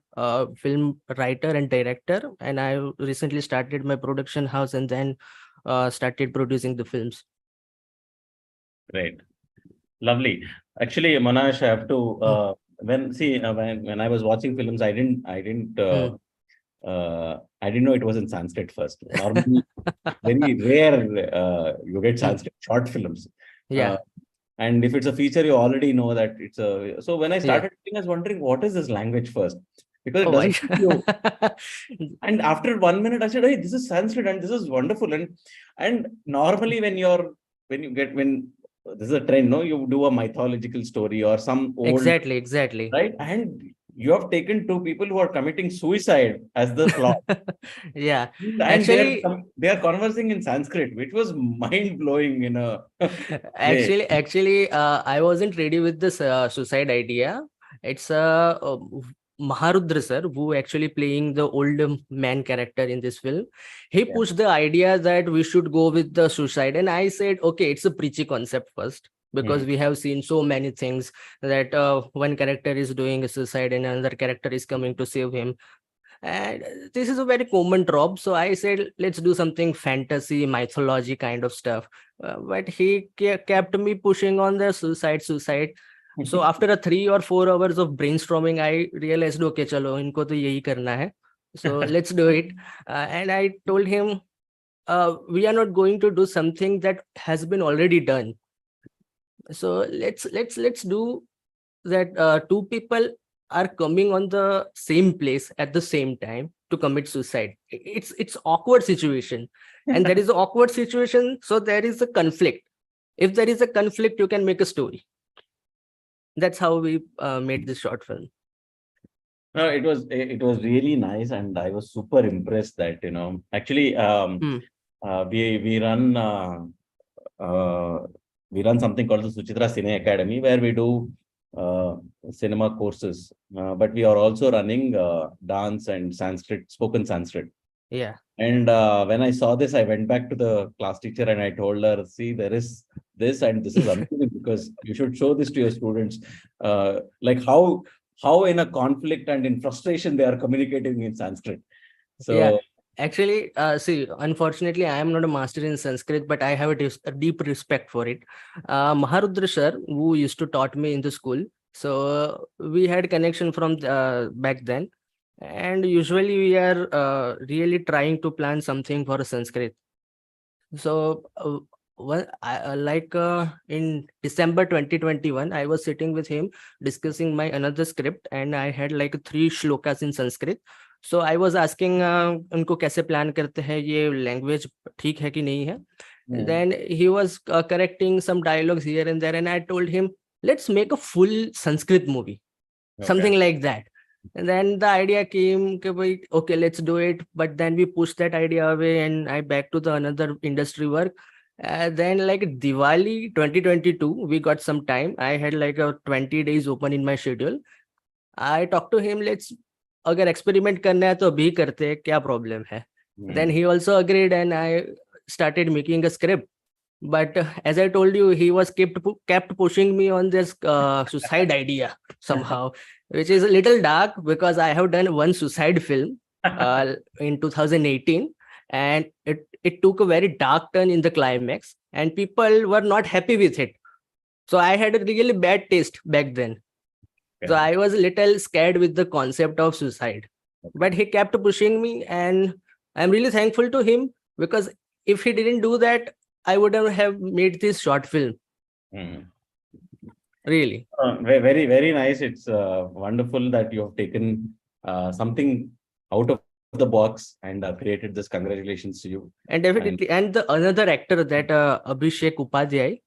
film writer and director. And I recently started my production house, and then started producing the films. Great. Lovely. Actually, Manash, I have to when I was watching films, I didn't know it was in Sanskrit first. Normally, very rare you get Sanskrit short films. Yeah. And if it's a feature, you already know that it's a. So when I Yeah. started reading, I was wondering what is this language first, because it Oh, doesn't give you. And after 1 minute, I said, "Hey, this is Sanskrit, and this is wonderful." And normally when this is a trend, no, you do a mythological story or some old, Exactly. right? And you have taken two people who are committing suicide as the plot. Yeah. And Actually, they are conversing in Sanskrit, which was mind blowing in a way. actually, I wasn't ready with this suicide idea. It's Maharudra sir who actually playing the old man character in this film. He pushed the idea that we should go with the suicide, and I said, okay, it's a preachy concept first, because we have seen so many things that one character is doing a suicide and another character is coming to save him. And this is a very common trope. So I said, let's do something fantasy, mythology kind of stuff. But he kept me pushing on the suicide. So after a 3 or 4 hours of brainstorming, I realized, okay, chalo, inko to yahi karna hai. So let's do it. And I told him, we are not going to do something that has been already done. So let's do that. Two people are coming on the same place at the same time to commit suicide. It's awkward situation, and there is an awkward situation, so there is a conflict. If there is a conflict, you can make a story. That's how we made this short film. No, it was really nice, and I was super impressed that actually we run something called the Suchitra Cine Academy, where we do cinema courses, but we are also running dance and spoken Sanskrit. Yeah. And when I saw this, I went back to the class teacher and I told her, see, there is this, and this is amazing because you should show this to your students. Like how in a conflict and in frustration they are communicating in Sanskrit. So yeah, actually, see, unfortunately, I am not a master in Sanskrit, but I have a deep respect for it. Maharudra sir, who used to taught me in the school, so we had connection from back then. And usually we are really trying to plan something for Sanskrit. So in December 2021, I was sitting with him discussing my another script, and I had like 3 shlokas in Sanskrit. So I was asking उनको कैसे plan करते हैं, ये language ठीक है कि नहीं है. Then he was correcting some dialogues here and there, and I told him, let's make a full Sanskrit movie, something like that. And then the idea came, okay, let's do it. But then we pushed that idea away, and I back to the another industry work. Then like Diwali 2022, we got some time. I had like a 20 days open in my schedule. I talked to him, let's अगर experiment करना है तो अभी करते हैं, क्या problem है. Then he also agreed, and I started making a script. But as I told you, he was kept pushing me on this suicide idea somehow, which is a little dark because I have done one suicide film in 2018, and it took a very dark turn in the climax, and people were not happy with it. So I had a really bad taste back then. So I was a little scared with the concept of suicide, but he kept pushing me, and I'm really thankful to him, because if he didn't do that, I wouldn't have made this short film. Really. Very, very nice. It's wonderful that you have taken something out of the box and created this. Congratulations to you. And definitely, and the another actor, that Abhishek Upadhyay,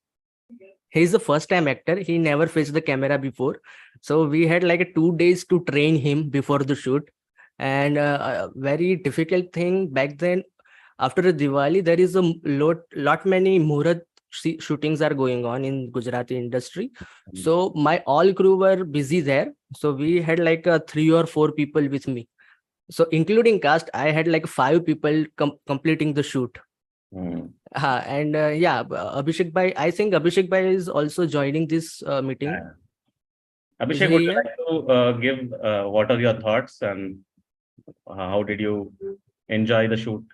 he's the first time actor. He never faced the camera before. So we had like 2 days to train him before the shoot. And a very difficult thing back then, after Diwali, there is a lot many Muhurat shootings are going on in Gujarati industry. So my all crew were busy there. So we had like 3 or 4 people with me. So including cast, I had like 5 people completing the shoot. And Abhishek Bhai, I think Abhishek Bhai is also joining this meeting. Abhishek, would you like to give what are your thoughts, and how did you enjoy the shoot?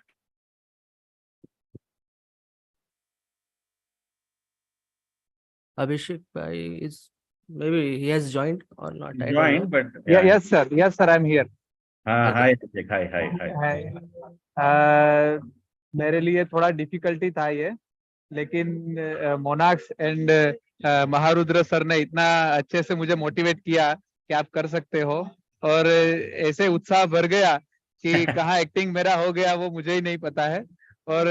Abhishek bhai is maybe he has joined or not. I don't know. Joined, but Yeah, yes, sir. Yes, sir. I'm here. हाँ, Okay. hi Abhishek. Hi. मेरे लिए थोड़ा difficulty था ये, लेकिन मोनाक्स and Maharudra sir ने इतना अच्छे से मुझे मोटिवेट किया कि आप कर सकते हो, और ऐसे उत्साह भर गया कि कहाँ एक्टिंग मेरा हो गया वो मुझे ही नहीं पता है। और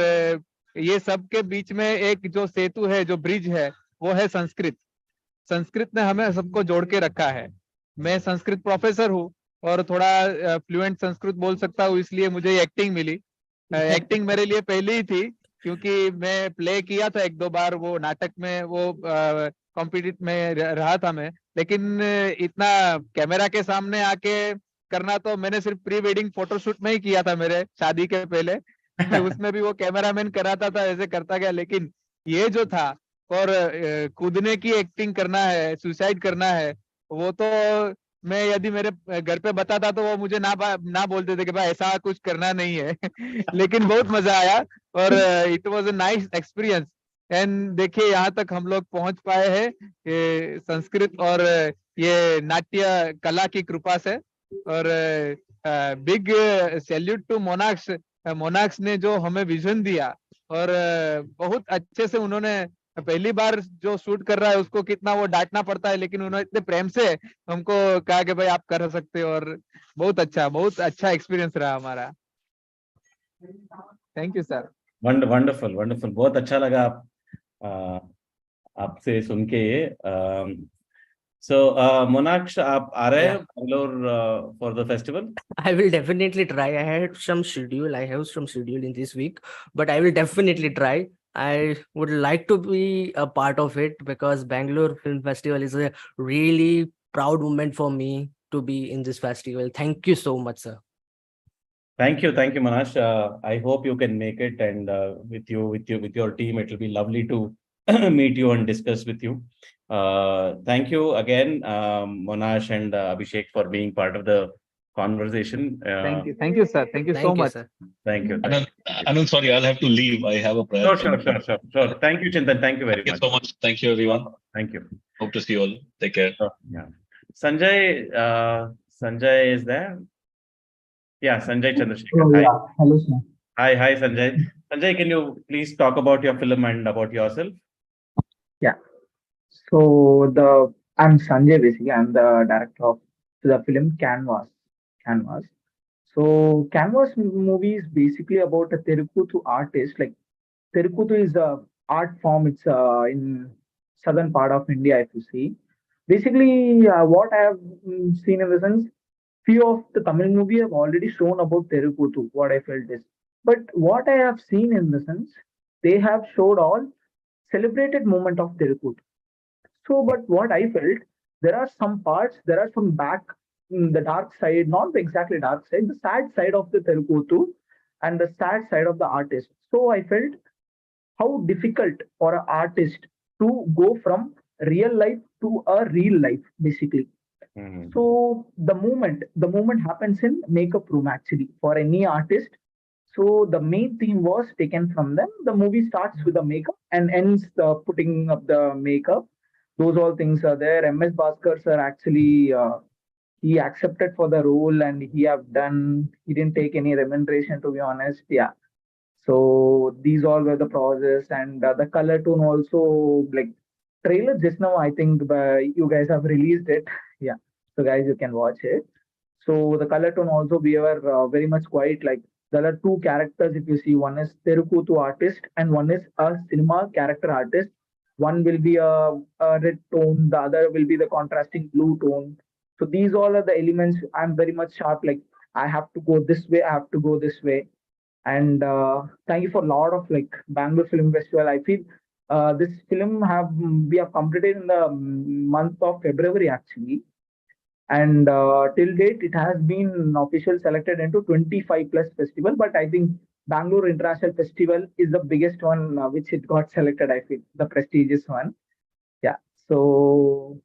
ये सब के बीच में एक जो सेतु है, जो ब्रिज है, वो है संस्कृत। संस्कृत ने हमें सबको जोड़ के रखा है। मैं संस्कृत प्रोफेसर हूँ और थोड़ा फ्लुएंट संस्कृत बोल सकता हूँ, इसलिए मुझे एक्टिंग मिली। एक्टिंग मेरे लिए पहले ही थी, क्योंकि मैं प्ले किया था एक दो बार, वो नाटक में, वो कॉम्पिटिट में रहा था मैं। लेकिन इतना कैमरा के सामने आके करना तो मैंने सिर्फ प्री वेडिंग फोटोशूट में ही किया था, मेरे शादी के पहले। उसमें भी वो कैमरामैन कराता था, ऐसे करता गया। लेकिन ये जो था, और कूदने की एक्टिंग करना है, सुसाइड करना है, वो तो मैं यदि मेरे घर पे बताता तो वो मुझे ना बोलते थे कि भाई ऐसा कुछ करना नहीं है। लेकिन बहुत मजा आया, और it was a nice experience. And देखिए यहाँ तक हम लोग पहुंच पाए हैं, संस्कृत और ये नाट्य कला की कृपा से। और बिग सैल्यूट टू मोनाक्स। मोनाक्स ने जो हमें विजन दिया, और बहुत अच्छे से उन्होंने, पहली बार जो शूट कर रहा है उसको कितना वो डांटना पड़ता है, लेकिन उन्होंने इतने प्रेम से हमको कहा कि भाई आप कर सकते हो। और बहुत अच्छा एक्सपीरियंस रहा हमारा। Thank you sir. वंडरफुल, बहुत अच्छा लगा आपसे सुन के ये। सो मोनाक्ष, आप आ रहे हैं Bangalore for the festival? I will definitely try. I had some schedule. I have some schedule in this week, but I will definitely try. I would like to be a part of it because Bangalore Film Festival is a really proud moment for me to be in this festival. Thank you so much, sir. Thank you, Monash. I hope you can make it, and with your team, it will be lovely to meet you and discuss with you. Thank you again, Monash and Abhishek, for being part of the conversation. Thank you, sir. Thank you so much. Sir. Thank you. Anand, sorry, I'll have to leave. I have a prayer. Sure. Thank you, Chintan. Thank you very much. Thank you so much. Thank you, everyone. Thank you. Hope to see you all. Take care. Yeah. Sanjay is there? Yeah, Sanjay Chandrasekhar. Oh, Hi. yeah. Hello, sir. Hi, Sanjay. Sanjay, can you please talk about your film and about yourself? Yeah. So I'm Sanjay basically. I'm the director of the film Canvas. Canvas. So Canvas movie is basically about a Terukuthu artist. Like Terukuthu is a art form. It's in southern part of India, if you see. Basically, what I have seen in the sense, few of the Tamil movie have already shown about Terukuthu. What I felt is, but what I have seen in the sense, they have showed all celebrated moment of Tirukut. So, but what I felt, there are some parts, there are some back, the dark side, not the exactly dark side, the sad side of the Terukutu and the sad side of the artist. So I felt how difficult for an artist to go from real life to a real life, basically. So the moment happens in makeup room actually for any artist. So the main theme was taken from them. The movie starts with the makeup and ends the putting up the makeup. Those all things are there. MS Bhaskar sir actually he accepted for the role and he have done. He didn't take any remuneration to be honest. Yeah. So these all were the process and the color tone also like trailer just now. I think you guys have released it. Yeah. So guys, you can watch it. So the color tone also we were very much quite like there are two characters. If you see, one is Terukutu artist and one is a cinema character artist. One will be a red tone, the other will be the contrasting blue tone. So these all are the elements. I'm very much sharp. Like I have to go this way, I have to go this way. And thank you for a lot of like Bangalore Film Festival. I feel this film we have completed in the month of February actually, and till date it has been official selected into 25 plus festival. But I think Bangalore International Festival is the biggest one which it got selected. I feel the prestigious one. Yeah. So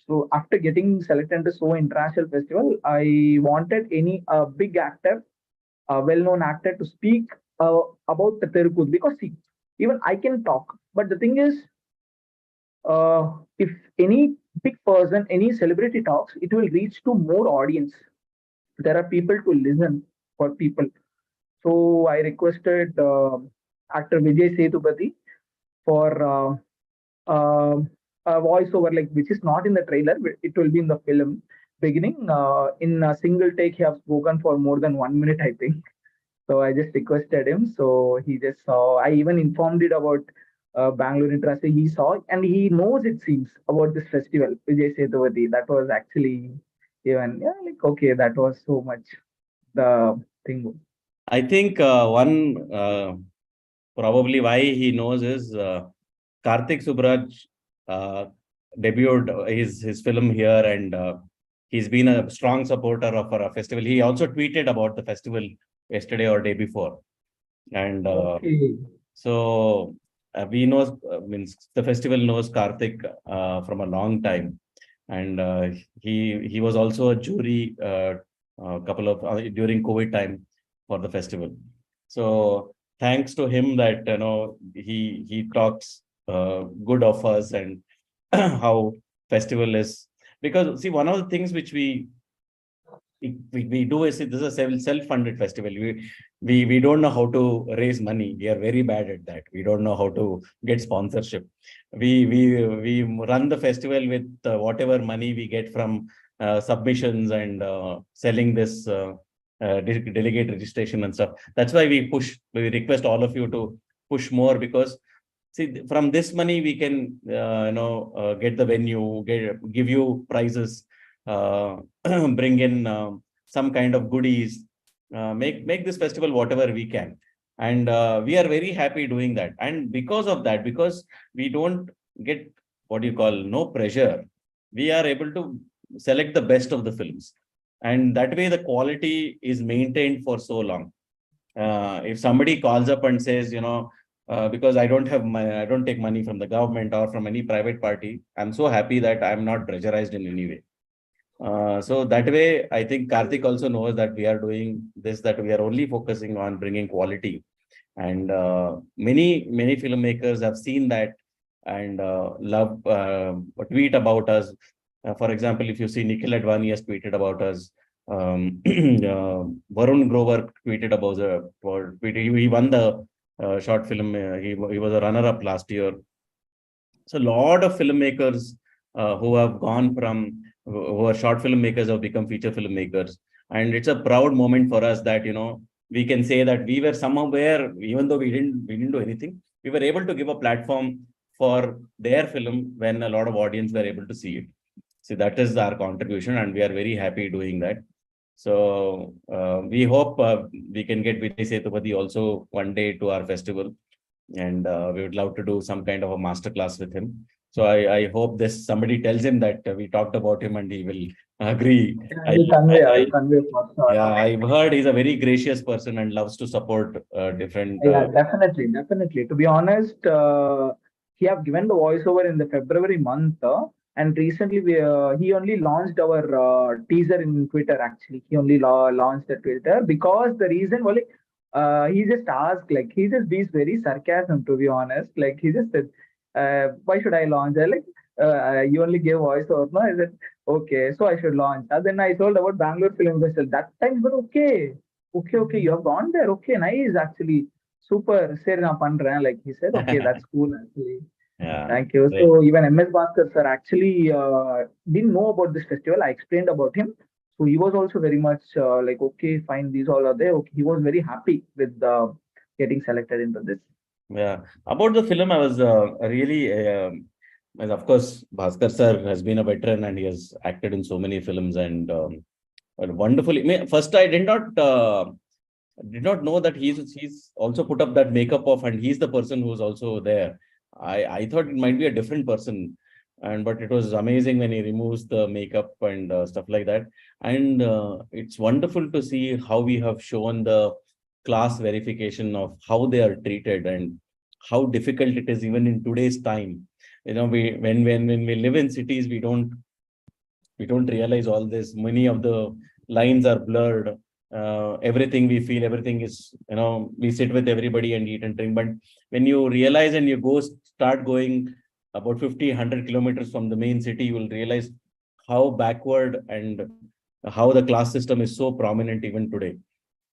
so after getting selected into so international festival, I wanted any big actor, a well-known actor to speak about the Telugu because see, even I can talk, but the thing is, if any big person, any celebrity talks, it will reach to more audience. There are people to listen for people. So I requested actor Vijay Sethupathi for uh, a voiceover, like which is not in the trailer, but it will be in the film beginning. In a single take, he have spoken for more than 1 minute, I think. So I just requested him. So he just saw. I even informed it about Bangalore International. He saw and he knows, it seems, about this festival. Vijay Sethupathi. That was actually even, yeah, like okay, that was so much the thing. I think one probably why he knows is Karthik Subraj debuted his film here, and he's been a strong supporter of our festival. He also tweeted about the festival yesterday or day before, and Okay. so we know, means the festival knows Karthik from a long time, and he was also a jury couple of during COVID time for the festival. So thanks to him that he talks good of us and how festival is, because see, one of the things which we do is, this is a self-funded festival. We don't know how to raise money. We are very bad at that. We don't know how to get sponsorship. We run the festival with whatever money we get from submissions and selling this delegate registration and stuff. That's why we request all of you to push more, because see, from this money we can get the venue, give you prizes, bring in some kind of goodies, make this festival whatever we can, and we are very happy doing that. And because of that, because we don't get what you call no pressure, we are able to select the best of the films, and that way the quality is maintained for so long. If somebody calls up and says, because I don't take money from the government or from any private party, I'm so happy that I'm not pressurized in any way. So that way, I think Karthik also knows that we are doing this, that we are only focusing on bringing quality. And many filmmakers have seen that and love tweet about us. For example, if you see, Nikhil Advani has tweeted about us. Varun Grover tweeted about he won the short film. He was a runner-up last year. So a lot of filmmakers who have gone from, who are short filmmakers, have become feature filmmakers, and it's a proud moment for us that we can say that we were somewhere, even though we didn't do anything, we were able to give a platform for their film when a lot of audience were able to see it. So that is our contribution, and we are very happy doing that. So we hope we can get Vijay Sethupathi also one day to our festival, and we would love to do some kind of a master class with him. So I hope somebody tells him that we talked about him, and he will agree. I'll convey for sure. Yeah, I've heard he's a very gracious person and loves to support different. Yeah, definitely. To be honest, he have given the voiceover in the February month, and recently he only launched our teaser in Twitter. Actually, he only launched the Twitter because the reason was like, he just asked, like he just being very sarcasm. To be honest, like he just said, "Why should I launch?" I like, "You only gave voiceover." No, I said, "Okay, so I should launch." And then I told about Bangalore Film Festival. That time, but okay, you have gone there. Okay, nice, actually. Super. Sir, நான் பண்றேன். Like he said, okay, that's cool, actually. Yeah, Thank you. So even MS Bhaskar sir actually didn't know about this festival. I explained about him. So he was also very much like, okay, fine, these all are there. Okay, he was very happy with getting selected into this. Yeah. About the film, I was really, of course, Bhaskar sir has been a veteran and he has acted in so many films, and wonderfully. First, I did not know that he's also put up that makeup of, and he's the person who's also there. I thought it might be a different person, but it was amazing when he removes the makeup and stuff like that. And it's wonderful to see how we have shown the class verification of how they are treated and how difficult it is even in today's time. When we live in cities, we don't realize all this. Many of the lines are blurred. Everything we feel, everything is, we sit with everybody and eat and drink. But when you realize and you start going about 50, 100 kilometers from the main city, you will realize how backward and how the class system is so prominent even today.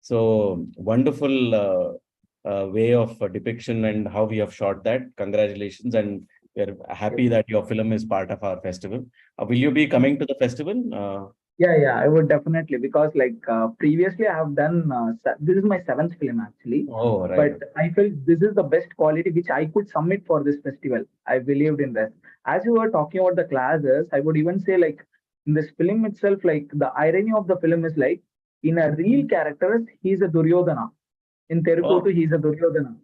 So wonderful way of depiction and how we have shot that. Congratulations, and we're happy that your film is part of our festival. Will you be coming to the festival? Yeah, I would definitely, because like previously I have done this is my seventh film actually, Oh, right. but I felt this is the best quality which I could submit for this festival. I believed in that. As you were talking about the classes, I would even say like in this film itself, like the irony of the film is like in a real character, he's a Duryodhana. In Terukotu, Oh. he's a Duryodhana.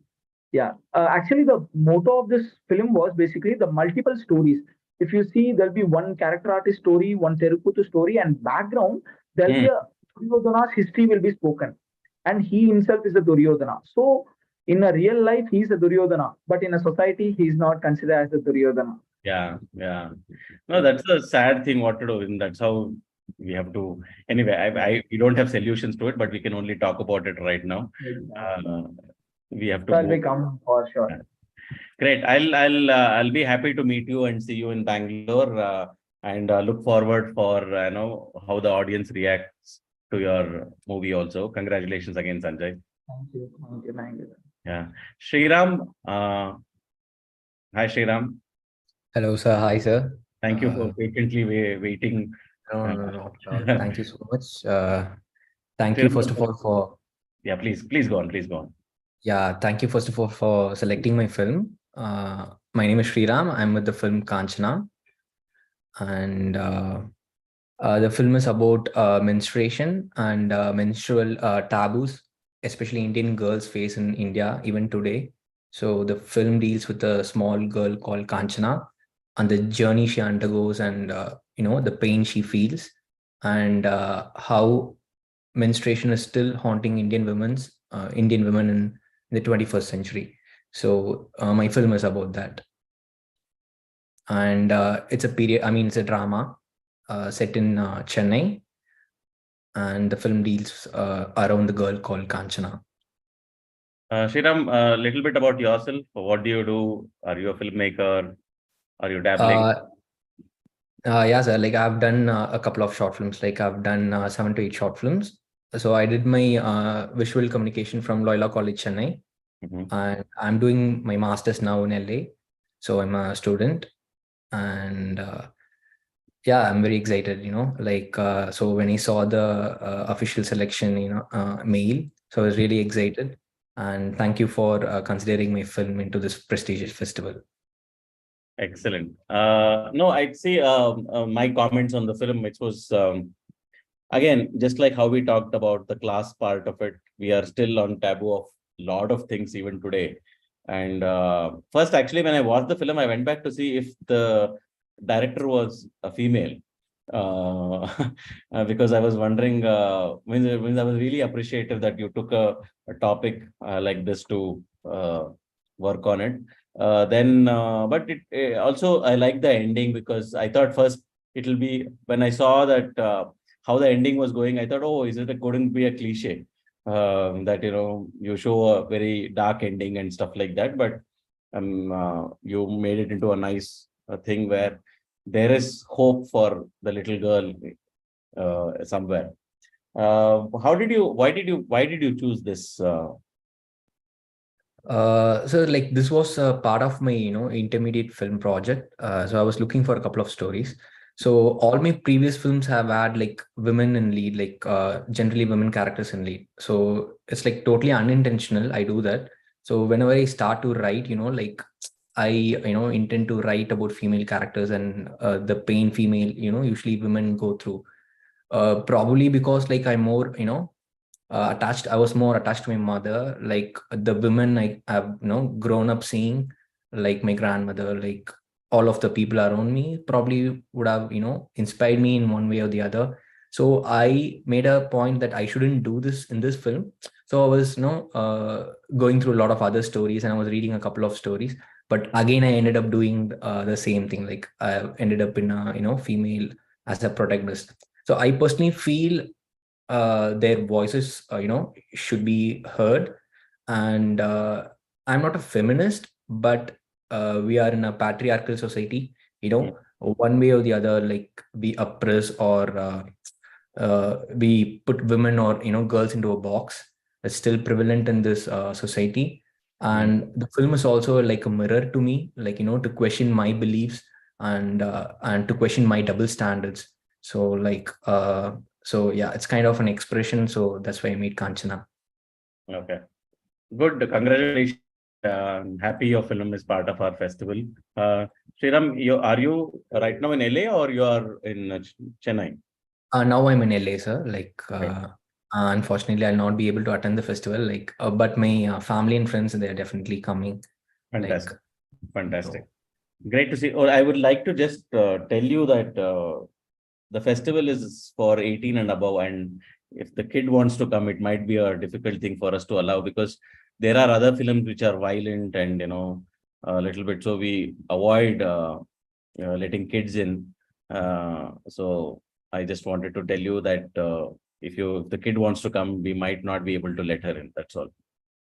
Yeah, actually, the motto of this film was basically the multiple stories. If you see, there'll be one character artist story, one Terukutu story, and background, there'll be a Duryodhana's history will be spoken. And he himself is a Duryodhana. So, in a real life, he's a Duryodhana, but in a society, he's not considered as a Duryodhana. Yeah. No, that's a sad thing what to do. And that's how we have to. Anyway, we don't have solutions to it, but we can only talk about it right now. We have to. So, I'll be coming for sure. Yeah. Great. I'll be happy to meet you and see you in Bangalore, and look forward for how the audience reacts to your movie. Also, congratulations again, Sanjay. Thank you. Yeah, Sriram. Hi, Sriram. Hello, sir. Hi, sir. Thank you for patiently waiting. No. Thank you so much. Thank you, first of all, for. Yeah, please go on. Please go on. Yeah, thank you, first of all, for selecting my film. My name is Sriram. I'm with the film Kanchana. And the film is about menstruation and menstrual taboos, especially Indian girls face in India even today. So the film deals with a small girl called Kanchana and the journey she undergoes and the pain she feels, and how menstruation is still haunting Indian women in the 21st century. So my film is about that. And it's a drama set in Chennai, and the film deals around the girl called Kanchana. Sriram, a little bit about yourself. What do you do? Are you a filmmaker? Are you dabbling? Yeah, sir. Like I've done a couple of short films. Like I've done 7 to 8 short films. So I did my visual communication from Loyola College, Chennai. And I'm doing my master's now in LA. So I'm a student, and yeah, I'm very excited. So when I saw the official selection, mail, so I was really excited. And thank you for considering my film into this prestigious festival. Excellent. No, I'd say my comments on the film, which was, again, just like how we talked about the class part of it, we are still on taboo of a lot of things even today. And first, actually, when I watched the film, I went back to see if the director was a female. Because I was wondering, when I was really appreciative that you took a topic like this to work on it. But it also, I like the ending, because I thought first it'll be, when I saw that how the ending was going, I thought, oh, couldn't be a cliche that you show a very dark ending and stuff like that. But you made it into a nice thing where there is hope for the little girl somewhere. Why did you choose this? So like this was a part of my intermediate film project. So I was looking for a couple of stories. So all my previous films have had like women in lead, like generally women characters in lead. So it's like totally unintentional. I do that. So whenever I start to write, like I intend to write about female characters and the pain female usually women go through. Probably because like I'm more attached. I was more attached to my mother, like the women I have grown up seeing, like my grandmother, like all of the people around me probably would have inspired me in one way or the other. So I made a point that I shouldn't do this in this film. So I was going through a lot of other stories, and I was reading a couple of stories. But again, I ended up doing the same thing. Like I ended up in a female as a protagonist. So I personally feel their voices should be heard. And I'm not a feminist, but we are in a patriarchal society, one way or the other, like we oppress or we put women or girls into a box. It's still prevalent in this society, and the film is also like a mirror to me, like to question my beliefs and to question my double standards. So like so yeah, it's kind of an expression. So that's why I made Kanchana. Okay, good. Congratulations. I'm happy your film is part of our festival. Sriram, are you right now in LA or you are in Chennai? Now I'm in LA, sir. Like, Right. unfortunately, I'll not be able to attend the festival. Like, but my family and friends, they're definitely coming. Fantastic. Like, Fantastic. Great to see. Or I would like to just tell you that the festival is for 18 and above. And if the kid wants to come, it might be a difficult thing for us to allow, because there are other films which are violent and, a little bit. So we avoid letting kids in. So I just wanted to tell you that if the kid wants to come, we might not be able to let her in. That's all.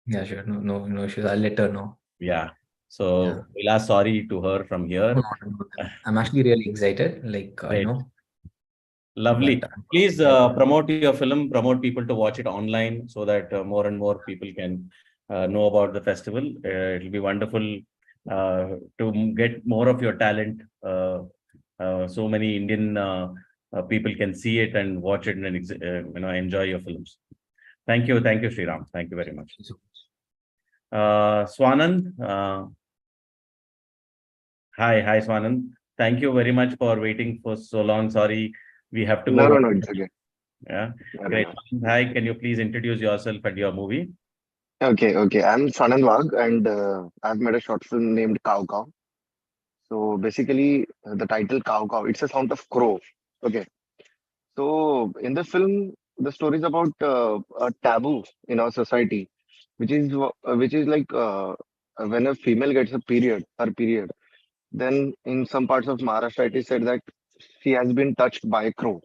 yeah, sure. No issues. I'll let her know. Yeah. So we'll ask sorry to her from here. I'm actually really excited. Like, Great. Lovely. But, Please promote your film, promote people to watch it online so that more and more people can know about the festival. It'll be wonderful to get more of your talent. So many Indian people can see it and watch it and enjoy your films. Thank you, Sriram. Thank you very much. Swanand. Hi, Swanand. Thank you very much for waiting for so long. Sorry, we have to go. No, it's okay. Yeah, No, great. no. Hi, can you please introduce yourself and your movie? Okay. I'm Sanand Wag, and I've made a short film named Cow Cow. So basically, the title Cow Cow, it's a sound of crow. Okay. So in the film, the story is about a taboo in our society, which is like when a female gets her period, then in some parts of Maharashtra, it is said that she has been touched by a crow.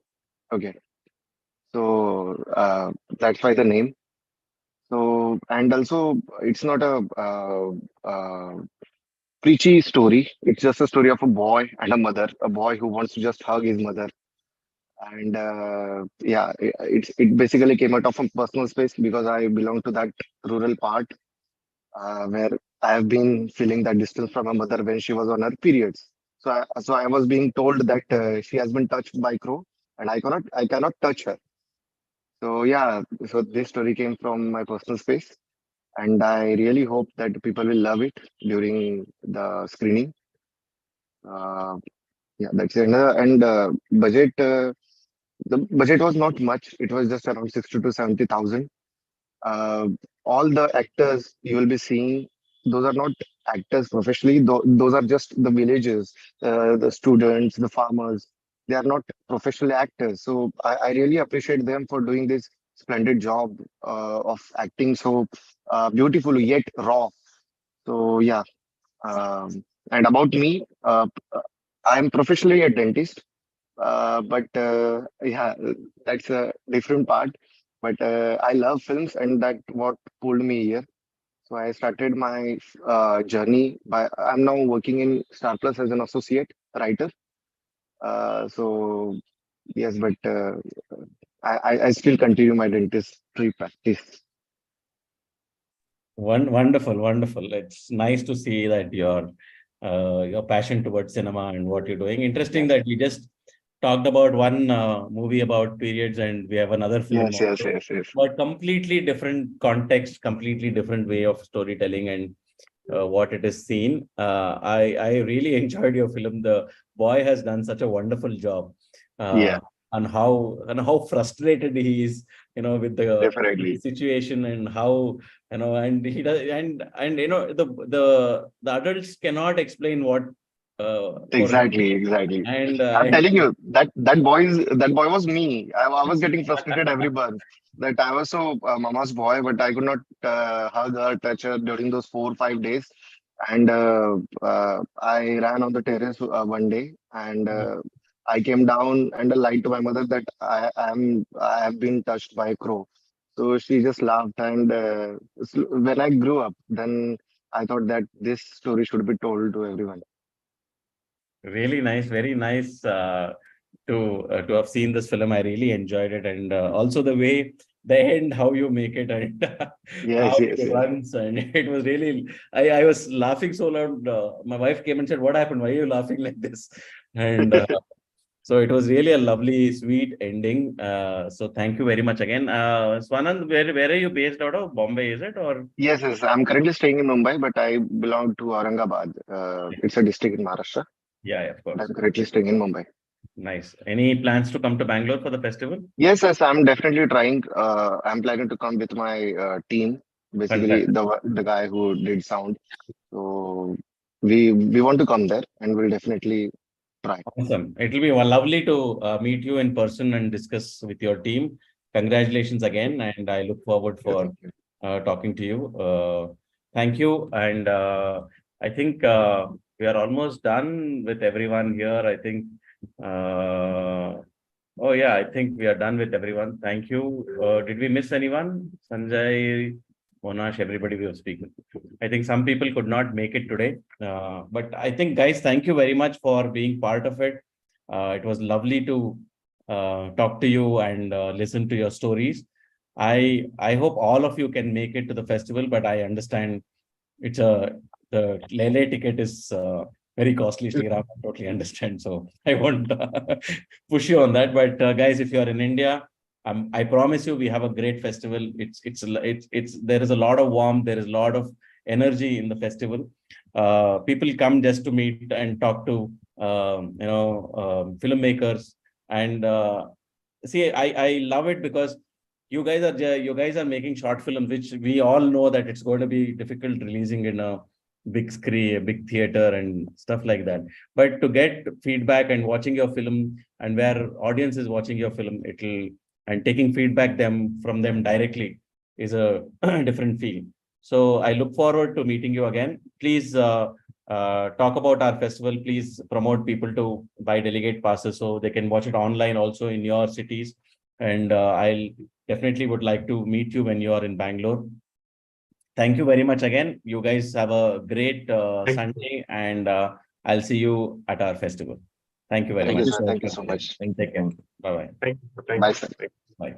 Okay. So that's why the name. So, and also, it's not a preachy story. It's just a story of a boy and a mother, a boy who wants to just hug his mother. And yeah, it basically came out of a personal space because I belong to that rural part where I have been feeling that distance from my mother when she was on her periods. So I was being told that she has been touched by crow, and I cannot touch her. So yeah, so this story came from my personal space, and I really hope that people will love it during the screening. Uh, yeah, that's it. And budget, the budget was not much. It was just around 60 to 70,000. Uh, all the actors you will be seeing, those are not actors professionally. Those are just the villagers, the students, the farmers. They are not professional actors. So I really appreciate them for doing this splendid job of acting so beautifully yet raw. So yeah, and about me, I'm professionally a dentist, but yeah, that's a different part. But I love films, and that what pulled me here. So I started my journey by I'm now working in Star Plus as an associate writer. So yes, but I still continue my dentistry practice. Wonderful. It's nice to see that your passion towards cinema and what you're doing. Interesting that we just talked about one movie about periods, and we have another film. Yes. But completely different context, completely different way of storytelling and what it is seen. I really enjoyed your film. The boy has done such a wonderful job. Yeah. And how frustrated he is, with the Definitely. situation, and how, and he does, and the adults cannot explain what for him. Exactly. And I'm telling you that boy was me. I was getting frustrated every month that I was so mama's boy, but I could not hug her, touch her during those 4 or 5 days. And I ran on the terrace one day, and I came down and I lied to my mother that I have been touched by a crow. So she just laughed. And when I grew up, then I thought that this story should be told to everyone. Really nice, very nice to have seen this film. I really enjoyed it, and also the way the end, how you make it, and how Yes, yes, it yes. runs, and it was really. I was laughing so loud. My wife came and said, "What happened? Why are you laughing like this?" And so it was really a lovely, sweet ending. So thank you very much again, Swanand. Where are you based out of? Bombay, is it or? Yes, yes. I'm currently staying in Mumbai, but I belong to Aurangabad. It's a district in Maharashtra. Yeah, of But course. I'm currently staying in Mumbai. Nice. Any plans to come to Bangalore for the festival? Yes, yes. I'm definitely trying. I'm planning to come with my team, basically Fantastic. the guy who did sound. So we want to come there, and we'll definitely try. Awesome. It will be lovely to meet you in person and discuss with your team. Congratulations again, and I look forward for Thank you. talking to you. Thank you, and I think we are almost done with everyone here. I think. Oh yeah, I think we are done with everyone. Thank you. Did we miss anyone? Sanjay, Monash, everybody we have spoken. I think some people could not make it today. But I think, guys, thank you very much for being part of it. It was lovely to talk to you and listen to your stories. I hope all of you can make it to the festival, but I understand it's the Lele ticket is very costly, Sriram. I totally understand. So I won't push you on that. But guys, if you are in India, I promise you, we have a great festival. It's there is a lot of warmth. There is a lot of energy in the festival. People come just to meet and talk to filmmakers. And see, I love it because you guys are making short films, which we all know that it's going to be difficult releasing in a big screen, a big theater, and stuff like that. But to get feedback and watching your film, and where audience is watching your film, it'll and taking feedback from them directly is a different feel. So I look forward to meeting you again. Please talk about our festival. Please promote people to buy delegate passes so they can watch it online also in your cities. And I'll definitely would like to meet you when you are in Bangalore. Thank you very much again. You guys have a great Sunday, and I'll see you at our festival. Thank you very Thank you, much. sir. Thank you so much. Take care. Bye-bye. Thank you. Bye, sir. Bye.